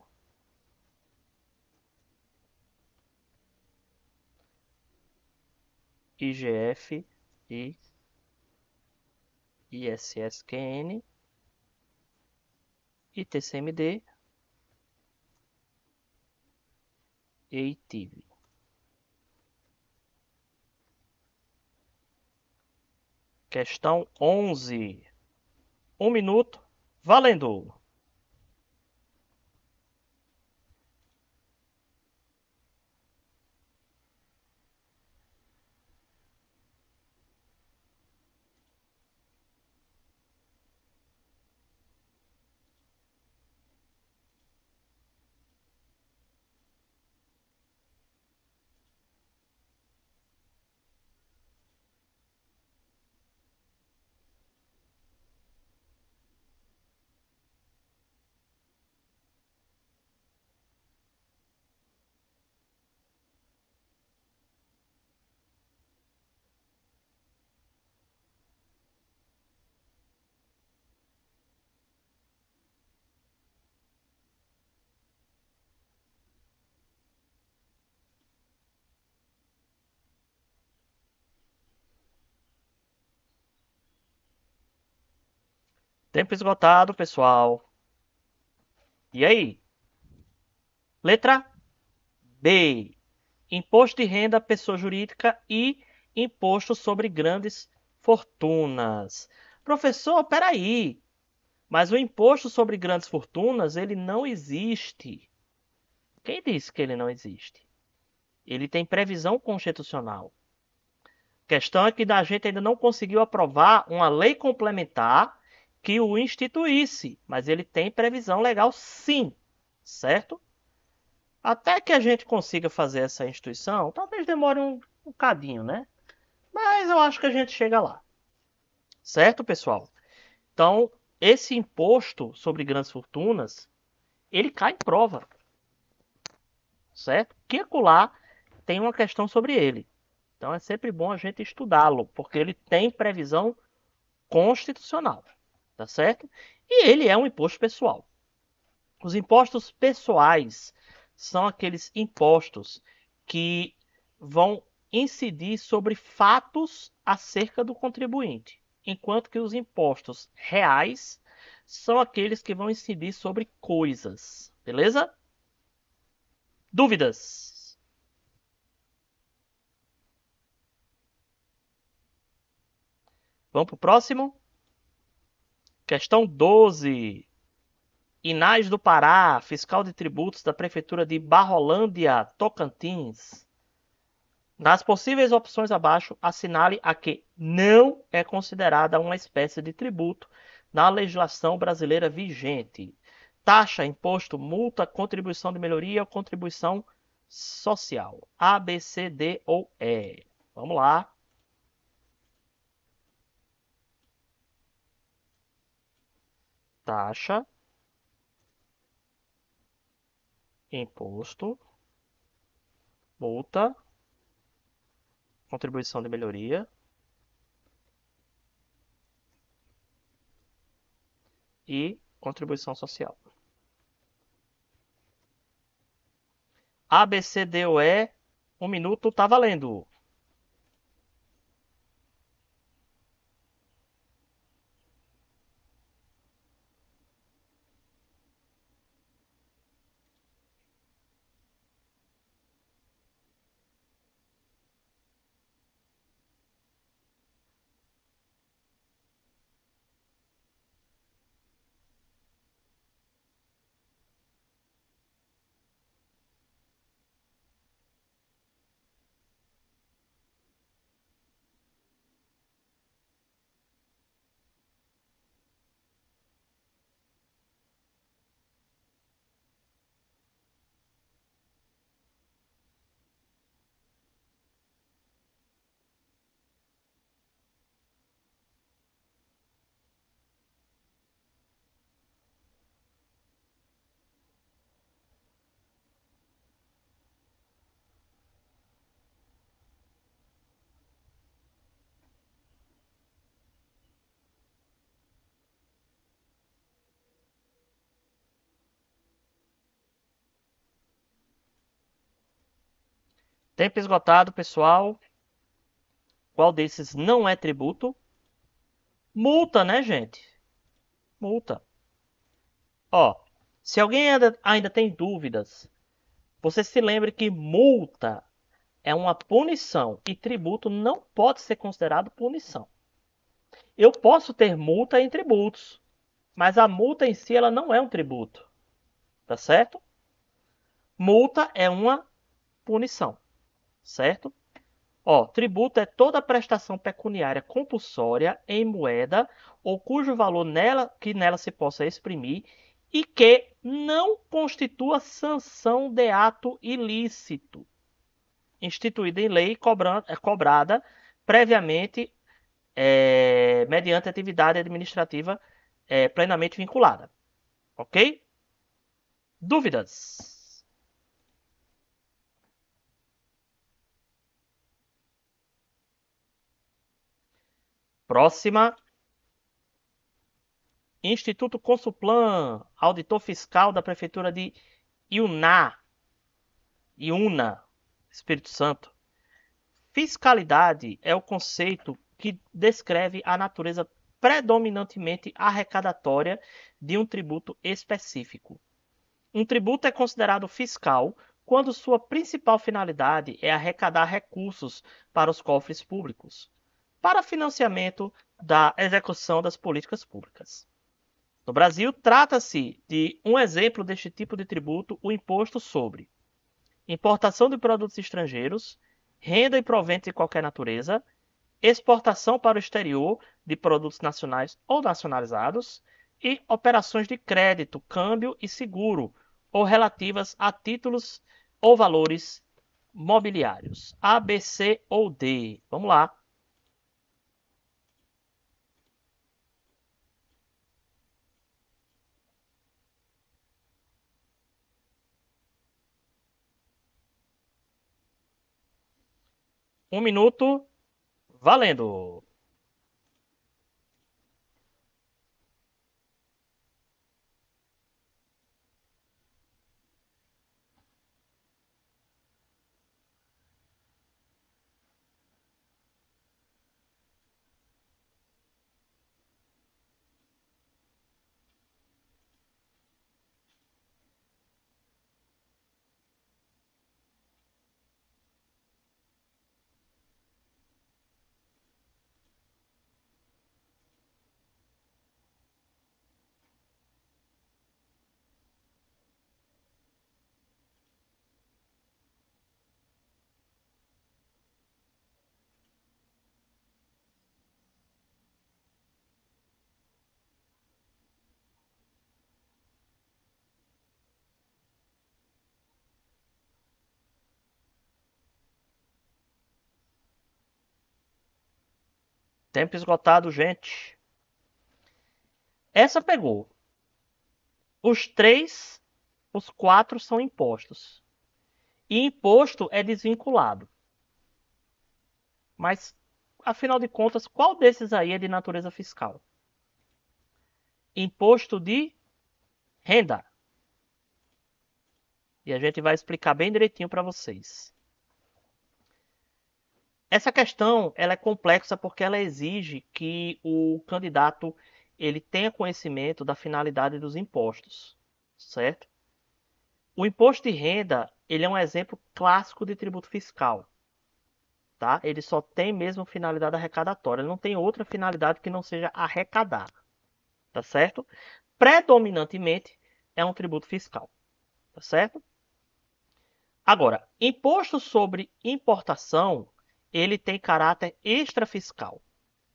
IGF e ISSQN, ITCMD e ITIV. Questão 11. 1 minuto, valendo! Tempo esgotado, pessoal. E aí? Letra B. Imposto de renda à pessoa jurídica e imposto sobre grandes fortunas. Professor, peraí. Mas o imposto sobre grandes fortunas, ele não existe. Quem disse que ele não existe? Ele tem previsão constitucional. A questão é que a gente ainda não conseguiu aprovar uma lei complementar que o instituísse, mas ele tem previsão legal sim, certo? Até que a gente consiga fazer essa instituição, talvez demore um bocadinho, né? Mas eu acho que a gente chega lá. Certo, pessoal? Então, esse imposto sobre grandes fortunas, ele cai em prova, certo? Que acolá tem uma questão sobre ele. Então é sempre bom a gente estudá-lo, porque ele tem previsão constitucional, tá certo? E ele é um imposto pessoal. Os impostos pessoais são aqueles impostos que vão incidir sobre fatos acerca do contribuinte, enquanto que os impostos reais são aqueles que vão incidir sobre coisas, beleza? Dúvidas? Vamos para o próximo? Questão 12. Inais do Pará, fiscal de tributos da Prefeitura de Barrolândia, Tocantins. Nas possíveis opções abaixo, assinale a que não é considerada uma espécie de tributo na legislação brasileira vigente. Taxa, imposto, multa, contribuição de melhoria ou contribuição social. A, B, C, D ou E. Vamos lá. Taxa, imposto, multa, contribuição de melhoria e contribuição social. A, B, C, D ou E, 1 minuto tá valendo. Tempo esgotado, pessoal. Qual desses não é tributo? Multa, né, gente? Multa. Ó, se alguém ainda tem dúvidas, você se lembre que multa é uma punição e tributo não pode ser considerado punição. Eu posso ter multa em tributos, mas a multa em si ela não é um tributo, tá certo? Multa é uma punição, certo? Ó, tributo é toda prestação pecuniária compulsória em moeda ou cujo valor nela se possa exprimir e que não constitua sanção de ato ilícito, instituída em lei cobrada previamente mediante atividade administrativa plenamente vinculada. Ok? Dúvidas? Próxima. Instituto Consulplan, auditor fiscal da Prefeitura de Iuna, Espírito Santo. Fiscalidade é o conceito que descreve a natureza predominantemente arrecadatória de um tributo específico. Um tributo é considerado fiscal quando sua principal finalidade é arrecadar recursos para os cofres públicos, para financiamento da execução das políticas públicas. No Brasil, trata-se de um exemplo deste tipo de tributo, o imposto sobre importação de produtos estrangeiros, renda e proventos de qualquer natureza, exportação para o exterior de produtos nacionais ou nacionalizados e operações de crédito, câmbio e seguro, ou relativas a títulos ou valores mobiliários. A, B, C ou D. Vamos lá. Um minuto, valendo! Tempo esgotado, gente. Essa pegou. Os três Os 4 são impostos. E imposto é desvinculado. Mas, afinal de contas, qual desses aí é de natureza fiscal? Imposto de renda. E a gente vai explicar bem direitinho para vocês. Essa questão ela é complexa porque ela exige que o candidato ele tenha conhecimento da finalidade dos impostos, certo? O imposto de renda ele é um exemplo clássico de tributo fiscal, tá? Ele só tem mesmo finalidade arrecadatória, ele não tem outra finalidade que não seja arrecadar, tá certo? Predominantemente é um tributo fiscal, tá certo? Agora, imposto sobre importação, ele tem caráter extrafiscal,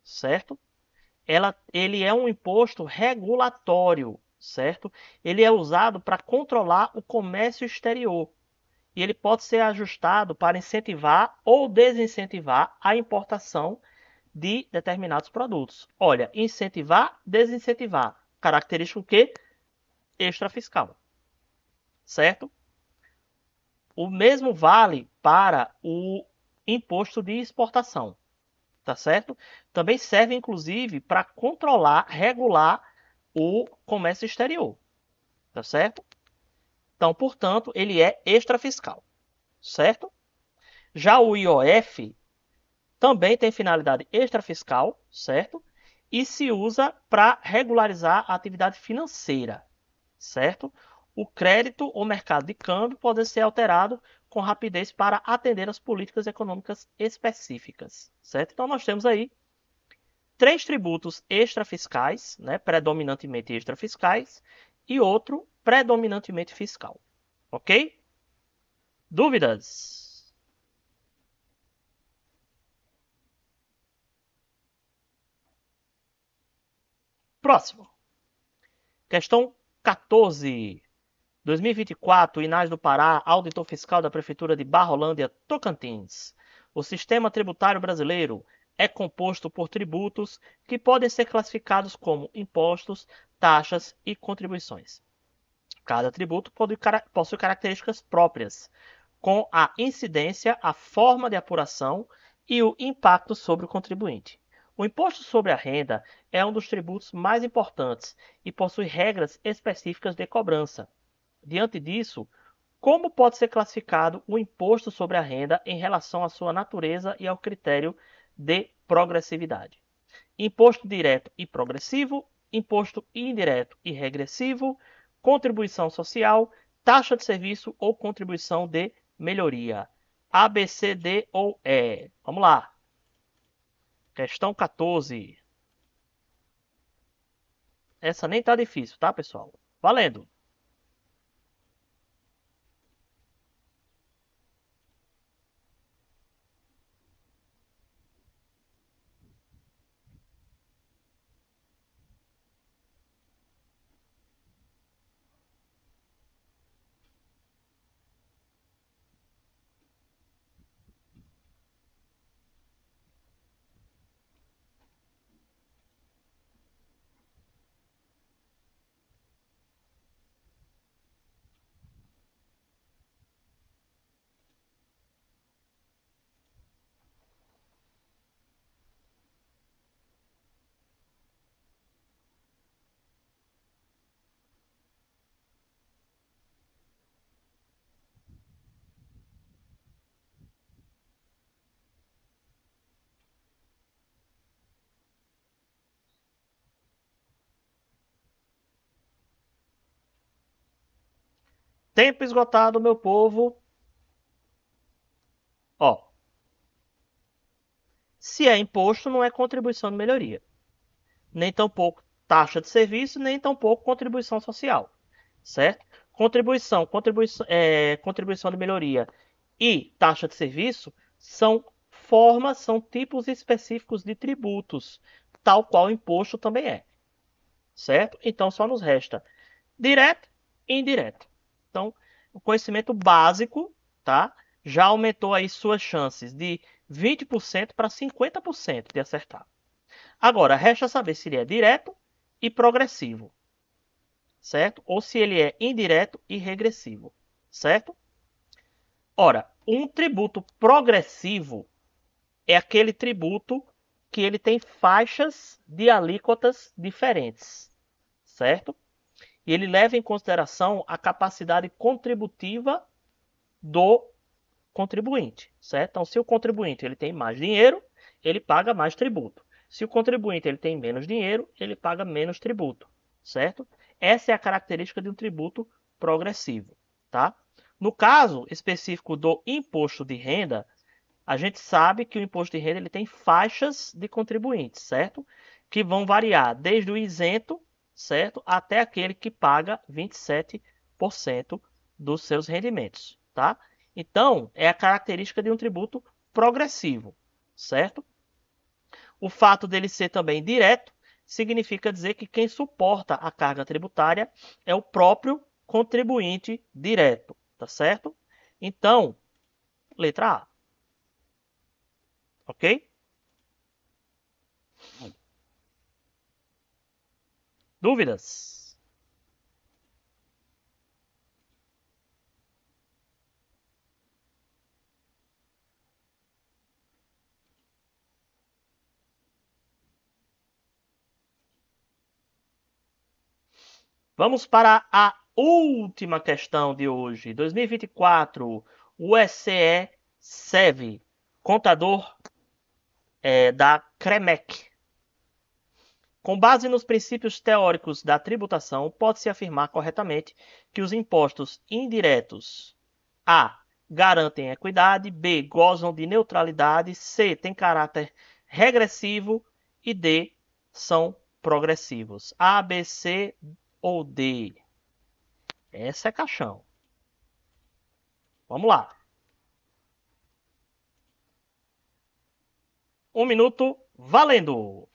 certo? Ele é um imposto regulatório, certo? Ele é usado para controlar o comércio exterior. E ele pode ser ajustado para incentivar ou desincentivar a importação de determinados produtos. Olha, incentivar, desincentivar. Característica o quê? Extrafiscal, certo? O mesmo vale para o imposto de exportação, tá certo? Também serve, inclusive, para controlar, regular o comércio exterior, tá certo? Então, portanto, ele é extrafiscal, certo? Já o IOF também tem finalidade extrafiscal, certo? E se usa para regularizar a atividade financeira, certo? O crédito ou mercado de câmbio pode ser alterado com rapidez para atender às políticas econômicas específicas, certo? Então nós temos aí 3 tributos extrafiscais, né, predominantemente extrafiscais, e outro predominantemente fiscal, ok? Dúvidas? Próximo. Questão 14. 2024, Inácio do Pará, auditor fiscal da Prefeitura de Barrolândia, Tocantins. O sistema tributário brasileiro é composto por tributos que podem ser classificados como impostos, taxas e contribuições. Cada tributo possui características próprias, com a incidência, a forma de apuração e o impacto sobre o contribuinte. O imposto sobre a renda é um dos tributos mais importantes e possui regras específicas de cobrança. Diante disso, como pode ser classificado o imposto sobre a renda em relação à sua natureza e ao critério de progressividade? Imposto direto e progressivo, imposto indireto e regressivo, contribuição social, taxa de serviço ou contribuição de melhoria. A, B, C, D ou E? Vamos lá. Questão 14. Essa nem tá difícil, tá, pessoal? Valendo! Tempo esgotado, meu povo. Ó, se é imposto, não é contribuição de melhoria. Nem tampouco taxa de serviço, nem tampouco contribuição social, certo? Contribuição de melhoria e taxa de serviço são formas, são tipos específicos de tributos, tal qual o imposto também é, certo? Então só nos resta direto e indireto. Então, o conhecimento básico, tá? Já aumentou aí suas chances de 20% para 50% de acertar. Agora, resta saber se ele é direto e progressivo. certo? Ou se ele é indireto e regressivo, certo? Ora, um tributo progressivo é aquele tributo que ele tem faixas de alíquotas diferentes, certo? E ele leva em consideração a capacidade contributiva do contribuinte, certo? Então, se o contribuinte ele tem mais dinheiro, ele paga mais tributo. Se o contribuinte ele tem menos dinheiro, ele paga menos tributo, certo? Essa é a característica de um tributo progressivo, tá? No caso específico do imposto de renda, a gente sabe que o imposto de renda ele tem faixas de contribuintes, certo? Que vão variar desde o isento, certo? Até aquele que paga 27% dos seus rendimentos, tá? Então, é a característica de um tributo progressivo, certo? O fato dele ser também direto significa dizer que quem suporta a carga tributária é o próprio contribuinte direto, tá certo? Então, letra A, ok? Dúvidas? Vamos para a última questão de hoje. 2024, o SE-SEV, contador da CREMEC. Com base nos princípios teóricos da tributação, pode-se afirmar corretamente que os impostos indiretos A. Garantem equidade, B. Gozam de neutralidade, C. Têm caráter regressivo e D. São progressivos. A, B, C ou D? Essa é caixão. Vamos lá. 1 minuto, valendo!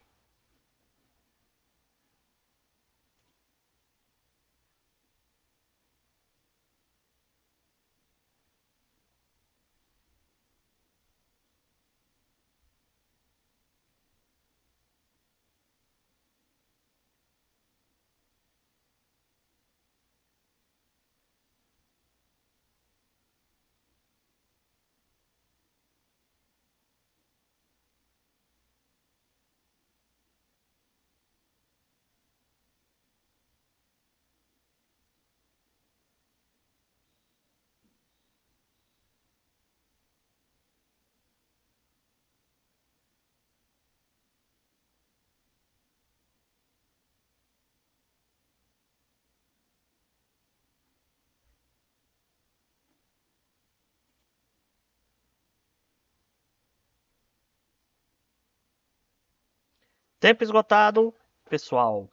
Tempo esgotado, pessoal.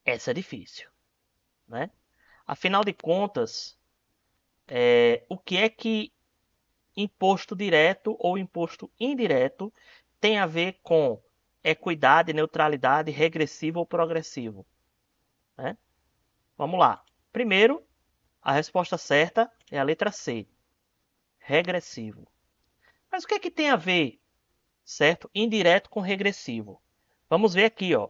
Essa é difícil, né? Afinal de contas, o que é que imposto direto ou imposto indireto tem a ver com equidade, neutralidade, regressivo ou progressivo, né? Vamos lá. Primeiro, a resposta certa é a letra C, regressivo. Mas o que é que tem a ver, certo? Indireto com regressivo. Vamos ver aqui, ó.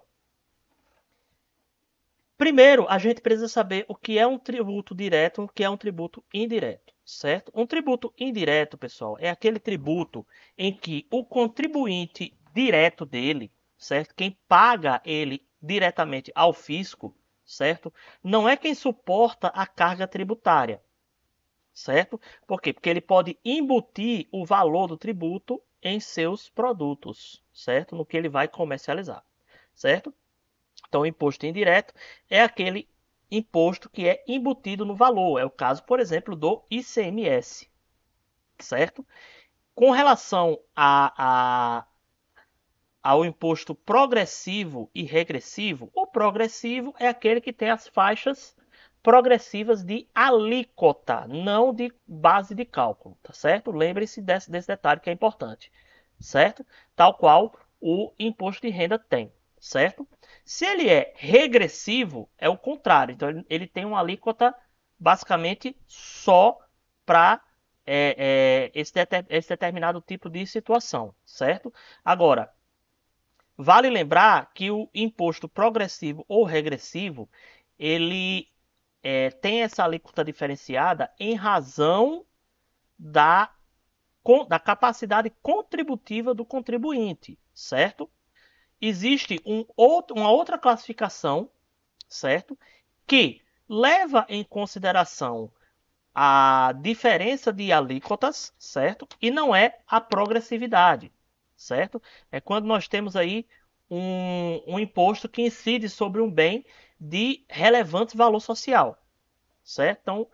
Primeiro, a gente precisa saber o que é um tributo direto e o que é um tributo indireto, certo? Um tributo indireto, pessoal, é aquele tributo em que o contribuinte direto dele, certo? Quem paga ele diretamente ao fisco, certo? Não é quem suporta a carga tributária, certo? Por quê? Porque ele pode embutir o valor do tributo em seus produtos, certo? No que ele vai comercializar, certo? Então, o imposto indireto é aquele imposto que é embutido no valor. É o caso, por exemplo, do ICMS, certo? Com relação ao imposto progressivo e regressivo, o progressivo é aquele que tem as faixas progressivas de alíquota, não de base de cálculo, tá certo? Lembre-se desse detalhe que é importante, certo? Tal qual o imposto de renda tem, certo? Se ele é regressivo, é o contrário. Então, ele tem uma alíquota basicamente só para esse determinado tipo de situação, certo? Agora, vale lembrar que o imposto progressivo ou regressivo, ele tem essa alíquota diferenciada em razão da capacidade contributiva do contribuinte, certo? Existe uma outra classificação, certo? Que leva em consideração a diferença de alíquotas, certo? E não é a progressividade, certo? É quando nós temos aí um imposto que incide sobre um bem de relevante valor social, certo? Então,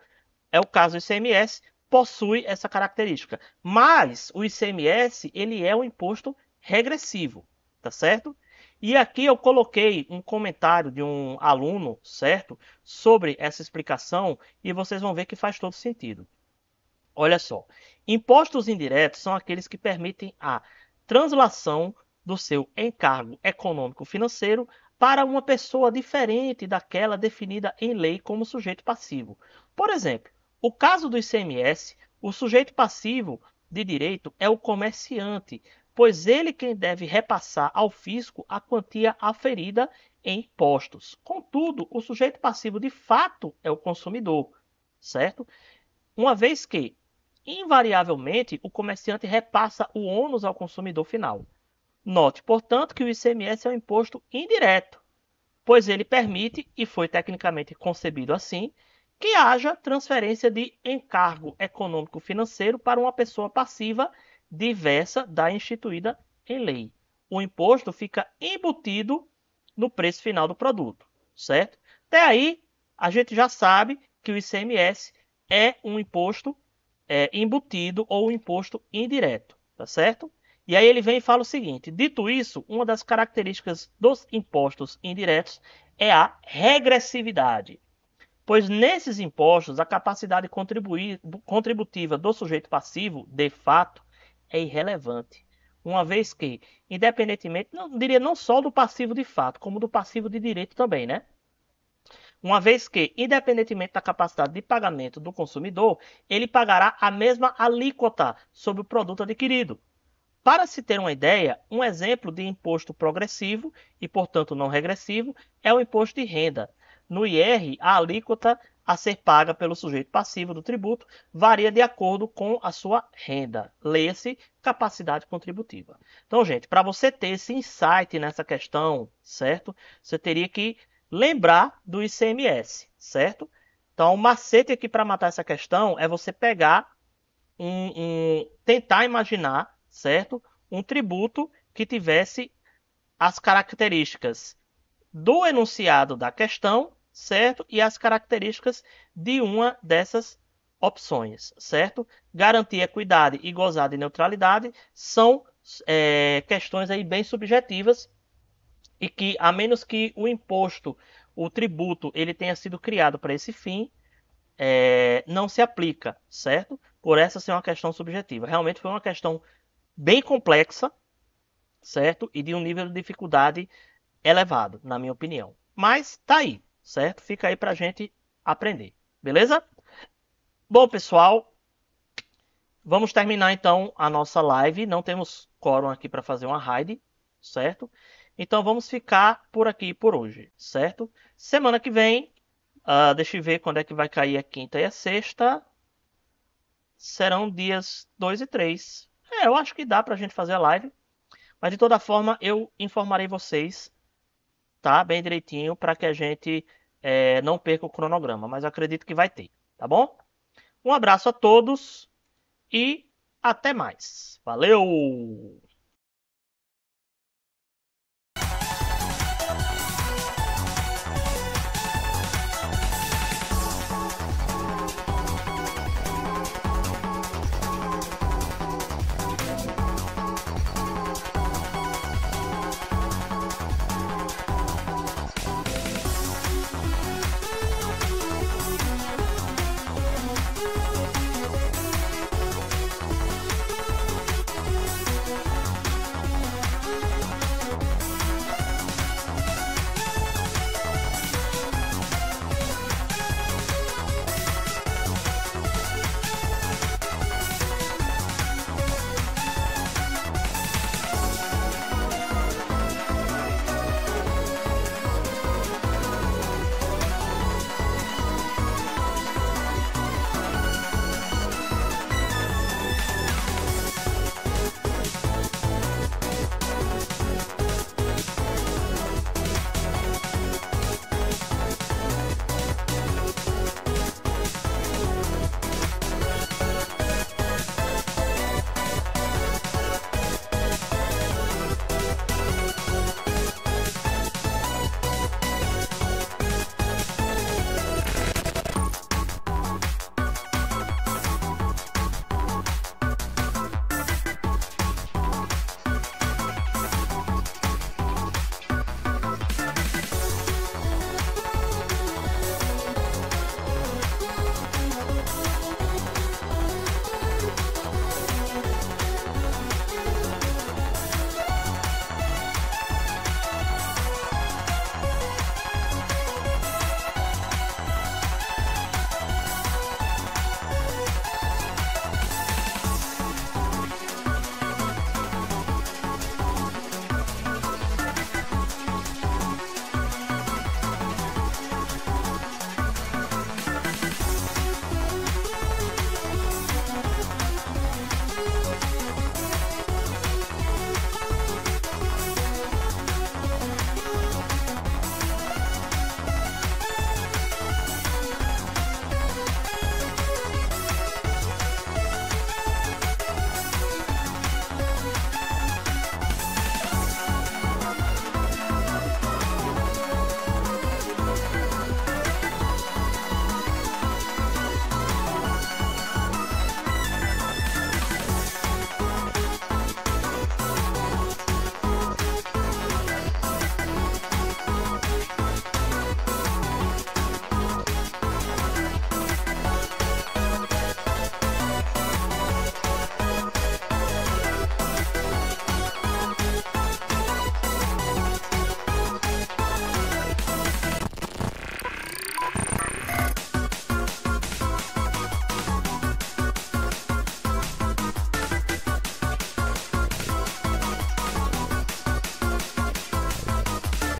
é o caso do ICMS, possui essa característica. Mas o ICMS, ele é um imposto regressivo, tá certo? E aqui eu coloquei um comentário de um aluno, certo? Sobre essa explicação e vocês vão ver que faz todo sentido. Olha só, impostos indiretos são aqueles que permitem a translação do seu encargo econômico-financeiro para uma pessoa diferente daquela definida em lei como sujeito passivo. Por exemplo, o caso do ICMS, o sujeito passivo de direito é o comerciante, pois ele quem deve repassar ao fisco a quantia aferida em impostos. Contudo, o sujeito passivo de fato é o consumidor, certo? Uma vez que, invariavelmente, o comerciante repassa o ônus ao consumidor final. Note, portanto, que o ICMS é um imposto indireto, pois ele permite, e foi tecnicamente concebido assim, que haja transferência de encargo econômico-financeiro para uma pessoa passiva diversa da instituída em lei. O imposto fica embutido no preço final do produto, certo? Até aí, a gente já sabe que o ICMS é um imposto embutido ou um imposto indireto, tá certo? E aí ele vem e fala o seguinte: dito isso, uma das características dos impostos indiretos é a regressividade, pois nesses impostos a capacidade contributiva do sujeito passivo, de fato, é irrelevante, uma vez que, independentemente, não diria não só do passivo de fato, como do passivo de direito também, né? Uma vez que, independentemente da capacidade de pagamento do consumidor, ele pagará a mesma alíquota sobre o produto adquirido. Para se ter uma ideia, um exemplo de imposto progressivo e, portanto, não regressivo é o imposto de renda. No IR, a alíquota a ser paga pelo sujeito passivo do tributo varia de acordo com a sua renda. Leia-se capacidade contributiva. Então, gente, para você ter esse insight nessa questão, certo? Você teria que lembrar do ICMS, certo? Então, o macete aqui para matar essa questão é você pegar tentar imaginar, certo? Um tributo que tivesse as características do enunciado da questão, certo? E as características de uma dessas opções, certo? Garantir equidade e gozar de neutralidade são questões aí bem subjetivas e que, a menos que o imposto, o tributo, ele tenha sido criado para esse fim, não se aplica, certo? Por essa ser uma questão subjetiva. Realmente foi uma questão bem complexa, certo? E de um nível de dificuldade elevado, na minha opinião. Mas tá aí, certo? Fica aí pra gente aprender, beleza? Bom, pessoal, vamos terminar então a nossa live. Não temos quórum aqui para fazer uma raid, certo? Então vamos ficar por aqui por hoje, certo? Semana que vem, deixa eu ver quando é que vai cair a quinta e a sexta. Serão dias 2 e 3. Eu acho que dá pra gente fazer a live. Mas de toda forma, eu informarei vocês, tá? Bem direitinho, para que a gente não perca o cronograma. Mas eu acredito que vai ter, tá bom? Um abraço a todos e até mais. Valeu!